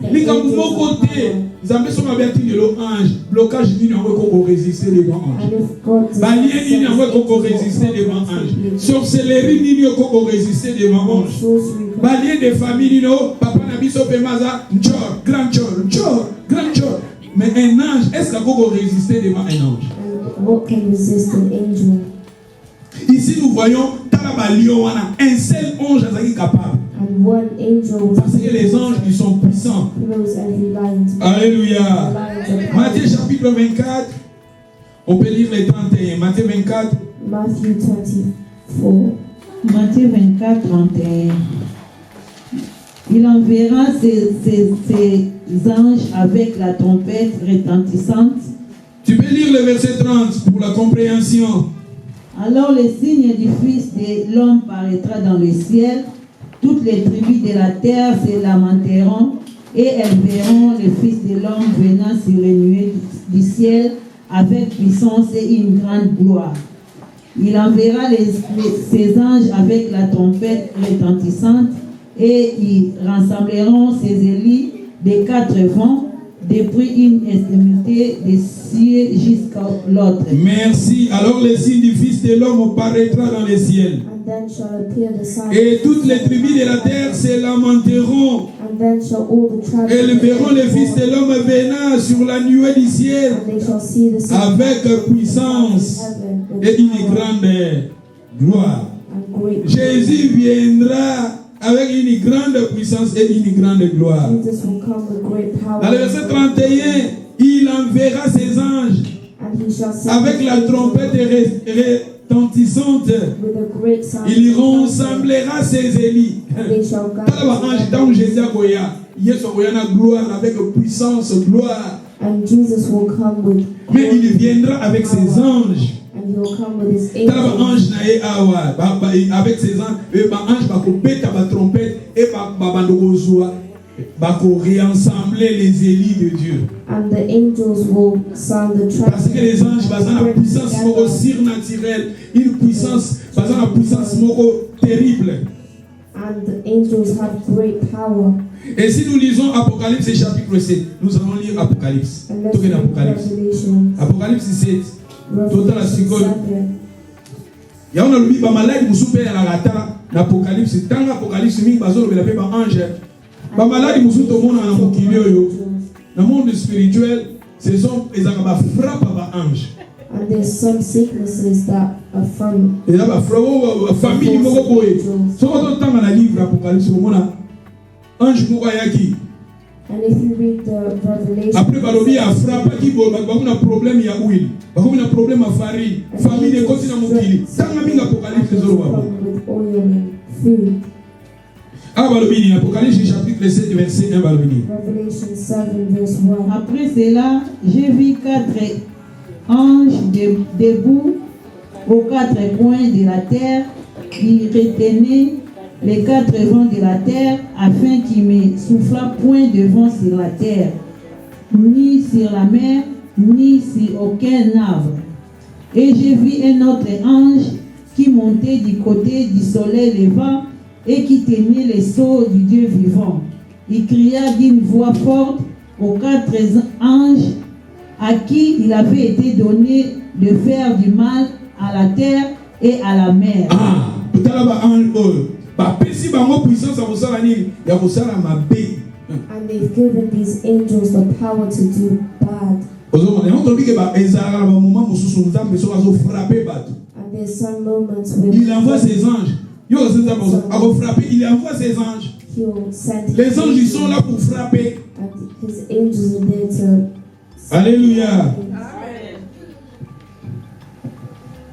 The Les angels mon have côté, power. les amis sont avertis de l'ange. Blocage, ils n'ont pas résister devant ange. And if God does not Balien, send ils n'ont his pas angels, résister what devant will ange. happen? Sorcellerie, ils n'ont pas résister devant What ange. sorcery can- Balien de famille, ils n'ont papa Nabiso Pemaza, Nchor, grand chor. Mais un ange, est-ce qu'il peut résister devant un ange? And what can resist an angel? Ici, nous voyons un seul ange est capable. And one angel was Parce que les anges, ils sont puissants. close every lion. Alléluia. Lions of Matthieu power. chapitre 24, on peut lire les 31. Matthieu 24, Matthew 24. Matthieu 24, 31. Il enverra ses anges avec la trompette retentissante. tu peux lire le verset 30 pour la compréhension. Alors le signe du Fils de l'homme paraîtra dans le ciel. Toutes les tribus de la terre se lamenteront et elles verront le Fils de l'homme venant sur les nuées du ciel avec puissance et une grande gloire. Il enverra ses anges avec la trompette retentissante et ils rassembleront ses élus des quatre vents depuis une extrémité des cieux jusqu'à l'autre. Merci. Alors le signe du Fils de l'homme paraîtra dans le ciel. And then shall appear the sign. Et toutes les tribus de la terre se lamenteront. And then shall all the tribes Elles of the verront le earth Fils de mourn. l'homme venant sur la nuée du ciel And they shall see the Son avec of God puissance in heaven with et une power grande gloire. and great Jésus viendra avec une grande puissance et une grande gloire. Jesus will come with great power. Dans le verset 31, il enverra ses anges And he shall send avec his la angels trompette retentissante. with a great sound. Il rassemblera ses élus. And they shall gather Tala ange together. dans Jésus akoya, Yesu akoya na gloire avec puissance, gloire. And Jesus will come with Mais il viendra avec ses anges. and he will come with his Tala angels. ange na ye awa, avec ses anges, et ba ange ba ko beta ba trompette et ba bandoko zwa, ba ko réassembler les élus de Dieu. And the angels will sound the Parce que les anges trumpet. ont une puissance moko surnaturelle, une puissance, une puissance moko terrible. And the angels have great power. Et si nous lisons Apocalypse chapitre 7, nous allons lire Apocalypse. And let's read Revelation. Apocalypse 7. Total Revelation Sikol. 7. Ya on a lu ba malade musupe ya la rata na Apocalypse. Tanga Apocalypse mingi bazo le pe ba ange. Ba malade musuto mona na mokili yo. Dans le monde spirituel, ce sont les arabes frappent par ange. And there's some sicknesses that are from Et là, la famille moko boye. So quand on tanga na livre Apocalypse, mona ange moko yaki. And if you read the Revelation, Après balobi a frappe qui bo ba na problème ya huile. Ba ko na problème à farine. Famille de continent mokili. Tanga minga Apocalypse zoro ba. with oil and food. Ah balobini Apocalypse chapitre 7 verset 1 balobini. Revelation 7 verse 1. Après cela, j'ai vu 4 anges debout aux 4 coins de la terre qui retenaient les 4 vents de la terre afin qu'il ne soufflât point de vent sur la terre, ni sur la mer, ni sur aucun arbre. Et j'ai vu un autre ange qui montait du côté du soleil levant et qui tenait les sceaux du Dieu vivant. Il cria d'une voix forte aux 4 anges à qui il avait été donné de faire du mal à la terre et à la mer. Ah, tout à l'heure, ba pesi bango puissance à kosala nini ya kosala mabe. And they've given these angels the power to do bad. Ozomona on dit que ba ezala ba moment mususu nzambe so azo frapper bato. And there's some moments where Il envoie ses anges. Yo nzambe azo frapper, il envoie ses anges. he'll send Les anges ils sont là pour frapper. and his angels are there to Alléluia.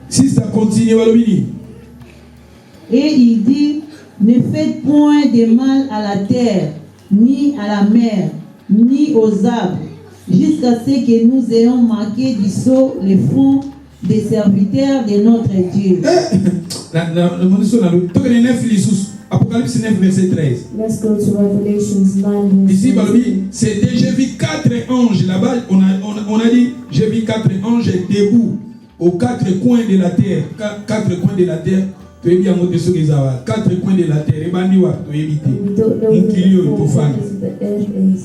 Si ça continue balobini. Et il dit, ne faites point de mal à la terre, ni à la mer, ni aux arbres, jusqu'à ce que nous ayons marqué du sceau les fronts des serviteurs de notre Dieu. Apocalypse 9 verset 13. Let's go to Revelations 9 verse Ici, 13. c'était j'ai vu 4 anges là-bas. On a dit j'ai vu 4 anges debout aux 4 coins de la terre. 4 coins de la terre. Tu es bien monté sur les arbres. 4 coins de la terre. Et bandiwa, tu es évité. We don't know Mon client, il faut faire. what the earth is.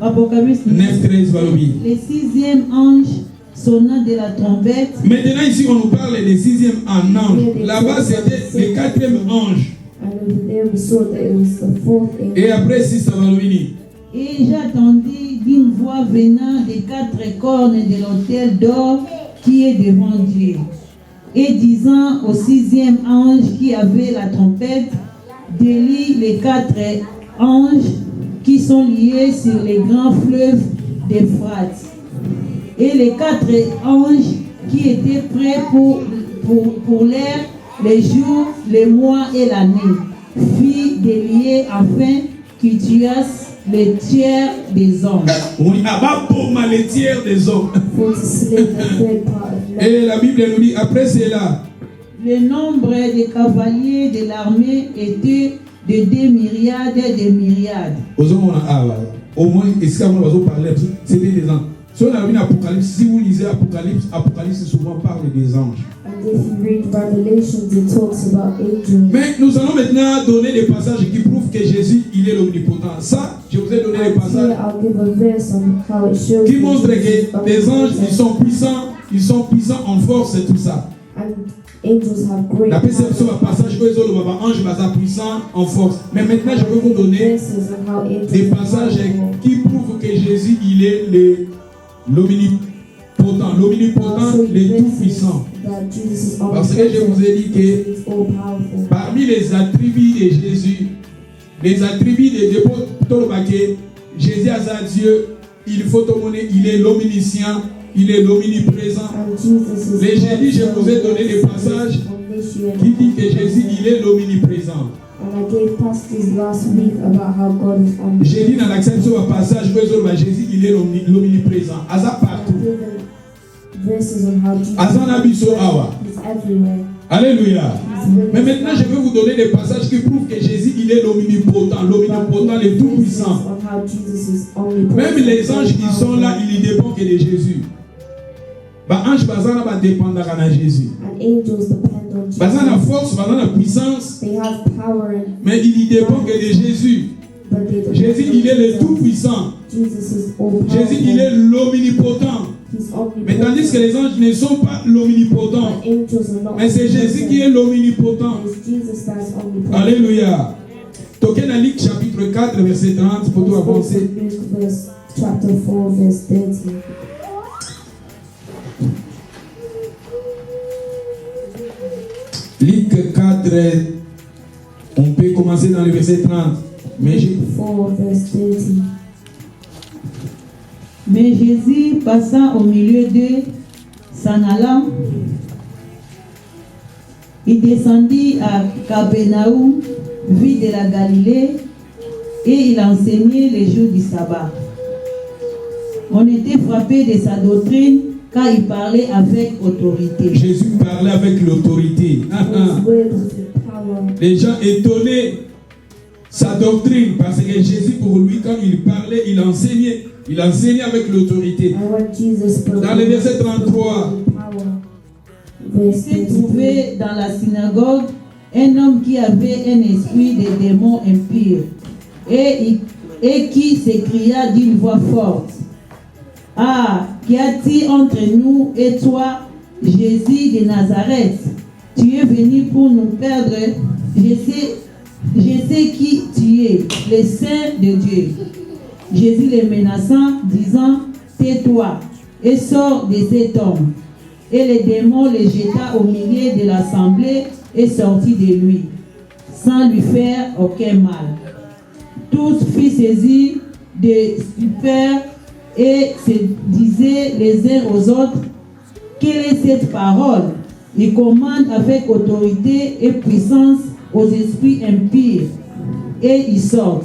Apocalypse 9, 13, Valobi. Le 6e ange sonna de la trompette. Maintenant, ici, on nous parle des 6e ange. Là-bas, c'était le 4e ange. And over there we saw that it was the fourth angel. Et après, 6, ça va venir. Et j'attendis d'une voix venant des 4 cornes de l'autel d'or qui est devant Dieu, et disant au 6e ange qui avait la trompette, délie les 4 anges qui sont liés sur les grands fleuves d'Euphrate. Et les 4 anges qui étaient prêts pour l'air, les jours, les mois et l'année, fit délier afin qu'ils tuassent les tiers des hommes. On dit, ah, bah, les tiers des hommes. For to slay the third part of man. Et la Bible nous dit, après cela, Le nombre des cavaliers de l'armée était de 2 myriades et de myriades. Au moins, est-ce qu'on va parler? C'était des anges. Si on a vu l'Apocalypse, si vous lisez Apocalypse souvent parle des anges. And if you read Revelations, it talks about angels. Mais nous allons maintenant donner des passages qui prouvent que Jésus, il est l'omnipotent. Ça, je vous ai donné des And passages here I'll give a verse on how it shows qui that montrent Jesus is que les anges, omnipotent. ils sont puissants en force et tout ça. And angels have great La perception power. d'un passage que les autres anges sont puissants en force. Mais maintenant, je vais vous donner Verses on how angels des are passages powerful. qui prouvent que Jésus, il est l'omnipotent, Also, le tout-puissant. that Jesus is Parce que je vous ai dit que He's all powerful. parmi les attributs de Jésus, les attributs de Tolobake, Jésus a Dieu, il faut te montrer, il est l'omniscient, il est l'omniprésent. And Jesus is Les jeudis, je vous ai donné des passages qui disent que Jésus, il est l'omniprésent. And I gave passages last week about how God is omnipresent. J'ai dit dans l'accent sur le passage que Jésus, il est l'omniprésent. Aza partout. I've given verses on how Jesus Aza nabiso awa. is everywhere. Alléluia. He's with Mais us. maintenant, je vais vous donner des passages qui prouvent que Jésus, il est l'omnipotent, le tout-puissant. On how Jesus is omnipresent. Même les anges qui sont là, ils ne dépendent que de Jésus. Les anges ne dépendent que de Jésus. And angels depend on Jesus. Basant la force, basant la puissance, They have power, mais il y dépend que de Jésus. but they don't Jésus, il est le tout-puissant. Jesus is all Jésus, il est l'omnipotent. He's Mais tandis que les anges ne sont pas l'omnipotent. The angels are not Mais c'est Jésus qui est l'omnipotent. It's Jesus that's omnipotent. Alléluia. Toquez dans Luc chapitre 4, verset 30, pour tout Let's go avancer. to Luke chapter 4, verse 30. Luc 4, on peut commencer dans le verset 30. Mais Luke 4, verse 30. Mais Jésus passa au milieu d'eux, s'en allant. Il descendit à Capernaum, ville de la Galilée, et il enseignait les jours du sabbat. On était frappé de sa doctrine, car il parlait avec autorité. Jésus parlait avec l'autorité. His word with power. Les gens étonnés sa doctrine, parce que Jésus, pour lui, quand il parlait, il enseignait avec l'autorité. And when Jesus spoke, Dans le verset 33, Il verse s'est 33. trouvé dans la synagogue un homme qui avait un esprit de démon impur et qui s'écria d'une voix forte: Ah, qu'y a-t-il entre nous et toi, Jésus de Nazareth? Tu es venu pour nous perdre. Je sais qui tu es, le Saint de Dieu. Jésus les menaçant, disant: Tais-toi et sors de cet homme. Et le démon le jeta au milieu de l'assemblée et sortit de lui, sans lui faire aucun mal. Tous furent saisis de stupeur et se disaient les uns aux autres: Quelle est cette parole? Il commande avec autorité et puissance aux esprits impurs, et ils sortent.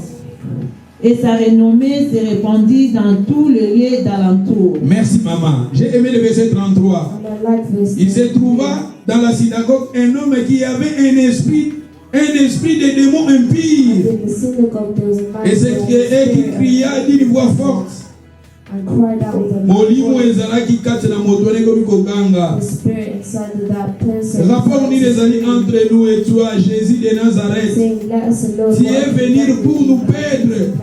Et sa renommée se répandit dans tout le lieu d'alentour. merci maman. J'ai aimé le verset 33. And I like verse Il se 33. trouva dans la synagogue un homme qui avait un esprit de démon impur. In the synagogue there was a man Et qui who cria d'une voix forte. and cried out with a loud Molimo voice. ezalaki kati na moto wana ekomi koganga. The spirit inside of that person Rapport ni les amis entre nous et toi, Jésus de Nazareth. saying, Let us alone. Tu es venu pour nous perdre.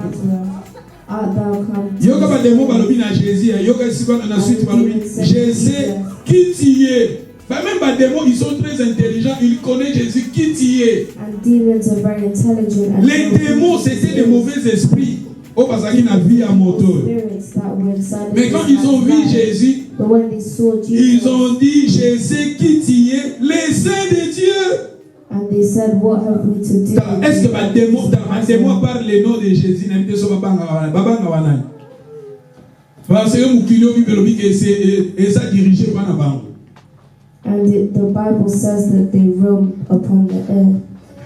Art thou come to Yoka ba demo balobi na Jésus, yoka siba na suite balobi. Je sais qui tu es. Bah, même ba démons, ils sont très intelligents, ils connaissent Jésus qui tu es. And demons are very intelligent. And Les démons, c'était des mauvais esprits. Oh, parce qu'ils n'ont vie à moto. spirits that were inside of Mais quand this ils ont vu man's life. Jésus, But when they saw Jesus, ils ont dit, je sais qui tu es, le Saint de Dieu. and they said, What have we to do? Est-ce que ma démon parle le nom de Jésus? Parce que mon kilo et ça dirigé par la banque. And the Bible says that they roam upon the earth.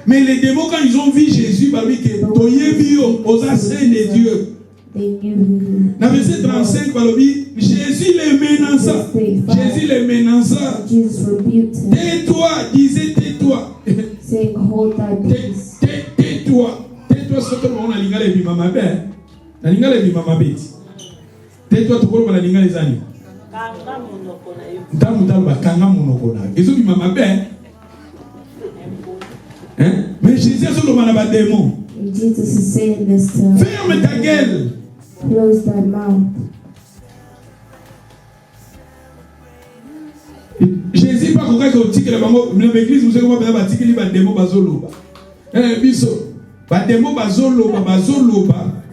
Mais les démons, quand ils ont vu Jésus, ils ont dit que Toye bio, aux Saint de Dieu. They knew who Dans le verset 35, ils ont dit, Jésus les menaça. Jésus les menaça. Jesus rebuked him, Tais-toi, disait tais-toi. saying, Hold thy peace. Tais-toi. Tais-toi, c'est comme on a l'ingale et bimama ben. La lingale et bimama bet. Tais-toi, tu vois, la lingale les années. Ndamu ba kanga monoko na. Ezo bimama ben. Hein? Mais Jésus a solo mana ba démon. And Jesus is saying this to Ferme ta gueule. close thy mouth. Jésus pas kokaka otikela bango na l'église vous savez comment ba batikeli ba démon bazoloba. Biso ba démon bazoloba.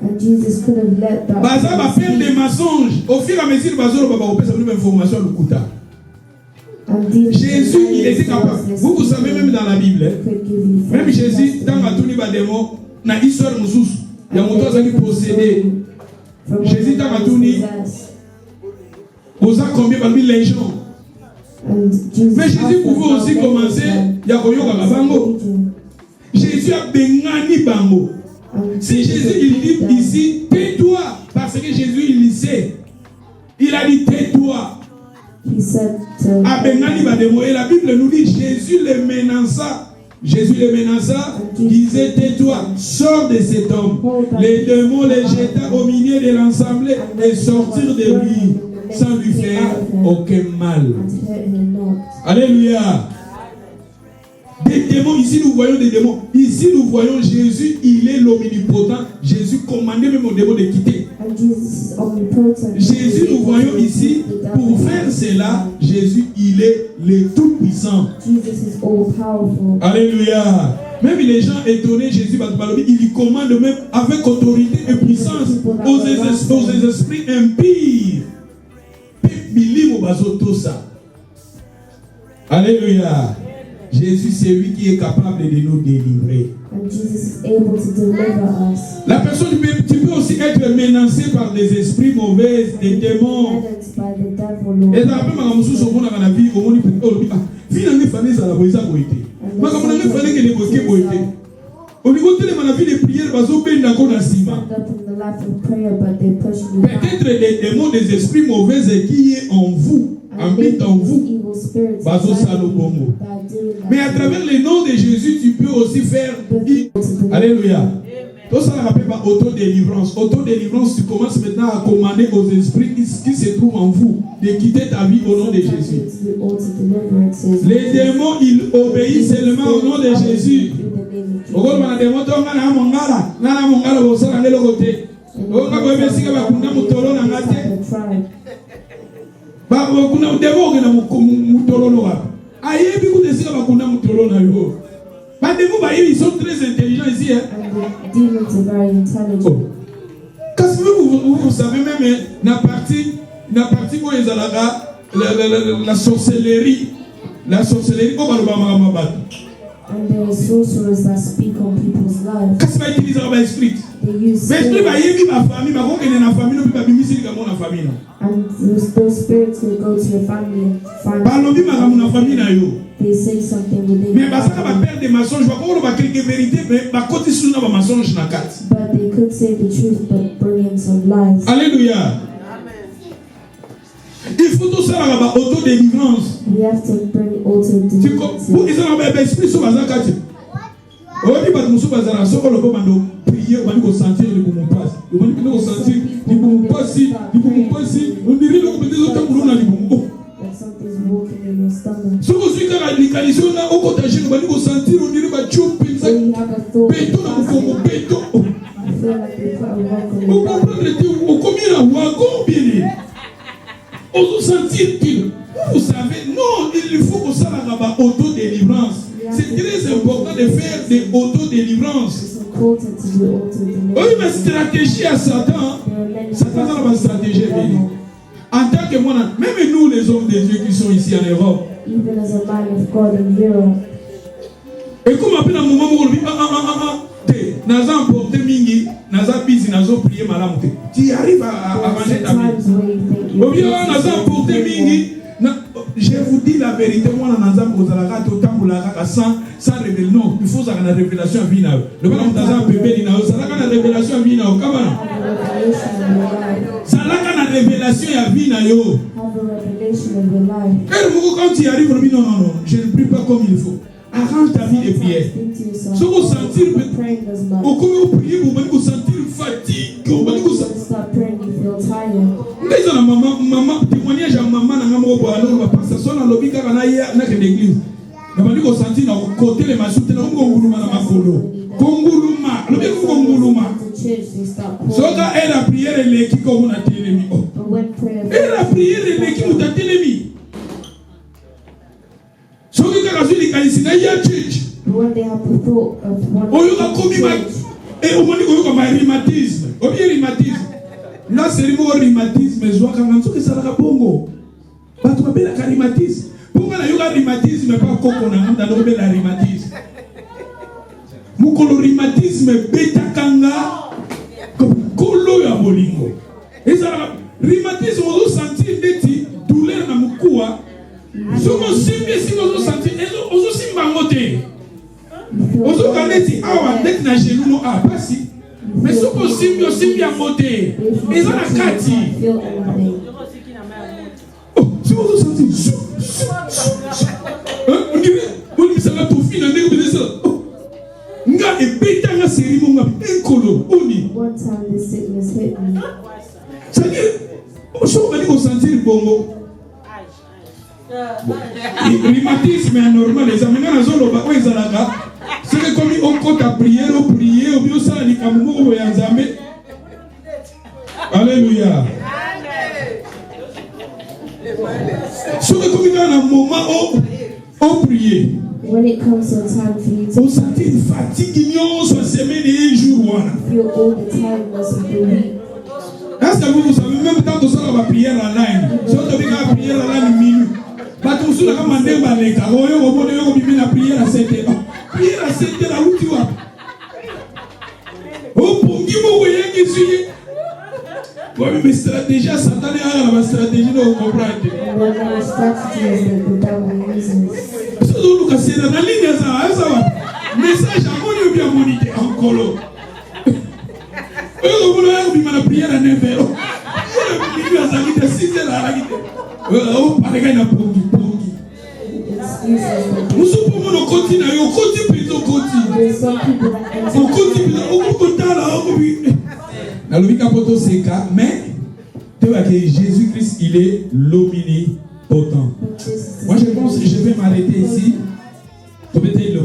And Jesus could have let that Baza ba faire des mensonges. Au fur et à mesure bazoloba ba opesa plus d'informations à l'ukuta. and demons Jésus il était capable. Vous savez même dans la Bible. could give you Même false Jésus dans testimony. atuni ba démon na histoire mususu. Ya moto azali possédé. From Jésus what dans man atuni possessed. osa combien parmi les gens. And Jesus Mais Jésus asked them pouvait how aussi they commencer were ya koyoka from. bango. Jésus a bengani bango. And Si Jésus il dit ici, tais-toi, parce que Jésus il sait. Il a dit tais-toi. he said to A bengani bademo. Et la Bible nous dit Jésus les menaça. Jésus les menaça, disait tais-toi, sors de cet homme. Les démons les jeta au milieu de l'assemblée et sortirent de lui sans lui faire aucun mal. and hurt him not. Alléluia. Des démons, ici nous voyons des démons. Ici nous voyons Jésus, il est l'omnipotent. Jésus commandait même aux démons de quitter. And Jesus is omnipotent. Jésus, nous voyons ici, pour faire cela, Jésus, il est le tout-puissant. Jesus is all powerful. Alléluia. Même les gens étonnés, Jésus, il commande même avec autorité et puissance aux esprits impies. Alléluia. Jésus, c'est lui qui est capable de nous délivrer. And Jesus is able to deliver us. La personne, tu peux aussi être menacé par des esprits mauvais, des démons. Guided by the devil, Lord. Et la même chose au monde dans la vie, au monde il fallait ça la boisa boité. Ma comme on a fallait que les boquets boité. Au niveau de la vie de prière, baso ben na kona sima. Peut-être les démons des esprits mauvais qui est en vous, habitent en vous. Baso salo bongo. Mais à travers le nom de Jésus, tu peux aussi faire. Alléluia. Tout ça rappelle pas autodélivrance. Autodélivrance, tu commences maintenant à commander aux esprits qui se trouvent en vous de quitter ta vie au nom de Jésus. Les démons, ils obéissent seulement au nom de Jésus. Ils sont très intelligents ici. Parce que vous savez même la partie où ils ont la sorcellerie. La sorcellerie, on va le battre. And there are sorcerers that speak on people's lives. Qu'est-ce qu'ils utilisent dans l'esprit? They use Mais spirits. And those spirits will go to your family and find they say something within mais your parce que family. perdre des mensonges, quelques vérités, mais côté sur nos mensonges na carte. But they could say the truth but bring in some lies. Alléluia. Il faut tout ça là-bas, auto-délivrance. We have to bring also deliverance. Pour qu'ils aient un esprit sur la carte. On dit pas que nous sommes à la sorte de commando. Prier, on va sentir les boumons passe. On va sentir les boumons passe, les boumons passe. On dirait que des autres boumons na les boumons. That something's walking in your stomach. Ce que suis quand la localisation là, au côté de on va sentir, on dirait que tu peux So you have a thought. péto na mkongo péto. I feel like they put a rock on On your back. comprend le tout, on combien la wagon bien. On se sentir qu'il, vous savez, non, il faut que ça là-bas auto-délivrance. C'est très important de faire des auto-délivrances. It's important to do auto-deliverance. Oui, mais stratégie à Satan, Satan a une stratégie. En tant que moi, même nous les hommes de Dieu qui sont ici en Europe, Even as a man of God in Europe. et comme après un moment où on dit naza emporté mingi, naza busy, naza prier malam. Tu arrives à manger ta vie. Ou bien naza emporté mingi. Je vous dis la vérité, moi, naza kozalaka totambolaka sans révéler. Non, il faut ça la révélation à vina. Le bala mutaza bébé na ozalaka na révélation à vina. Kabana. Zalaka na révélation à vina yo. Have a revelation of your life. Et quand tu arrives, on dit non, je ne prie pas comme il faut. Arrange ta vie de prière. Si vous sentez, au comment vous priez, vous allez vous sentir fatigué. Vous allez vous sentir. Mais maman, témoignage à maman, alors parce que ça, on a l'obligé à l'église. Vous allez vous sentir dans le côté les masoutes, dans le Gonguluma, dans ma colo. Gonguluma, le bien Gonguluma. Soka est la prière et l'équipe comme on a télémi. Et la prière et l'équipe on a télémi. When they have the thought of one et au moment où rhumatisme, au bien rhumatisme. Là c'est le mot rhumatisme, je vois quand on ça la bongo. Pas trop bien la rhumatisme. Pourquoi la yoga rhumatisme pas coco na dans le la rhumatisme. Mukolo rhumatisme beta kanga kolo ya bolingo. Et ça rhumatisme on sentir des douleur na mukua. Si on simbi si on sentir on simba moté. Ozo kaneti awa nek na genou no a pasi. Mais si on simbi a moté. Et ça la kati. Oh, si on sentir on dirait on dit ça va tout finir nek de ça. Nga e beta nga série mo nga ekolo oni. One time the sickness hit me. C'est-à-dire on va dire sentir bongo. Rhumatisme est anormal. Les amènent à zone au ils là. C'est comme on compte à prier, au bien ça, les camoufles et en alléluia. C'est comme dans un moment où prier. When it comes to time for you to on sentit une fatigue, on se semaine et jour. Feel all the tiredness of the week. Est-ce que vous savez, même quand on sort à prière en ligne, si on devait faire prière en ligne minute, parce que vous avez demandé à l'école, on a prière à 7 heures. Prière à 7 heures, où tu vas? Oh, pour qui vous voyez qui suit? Oui, mais stratégie, Satan est la stratégie de vous comprendre. The strategy is that the devil uses. C'est dans la ligne, ça va. Message à mon bien monité en colo. Vous voulez la prière à 9 heures. Mais Jésus-Christ, il est l'omnipotent. Moi, je pense que je vais m'arrêter ici. Peut-être le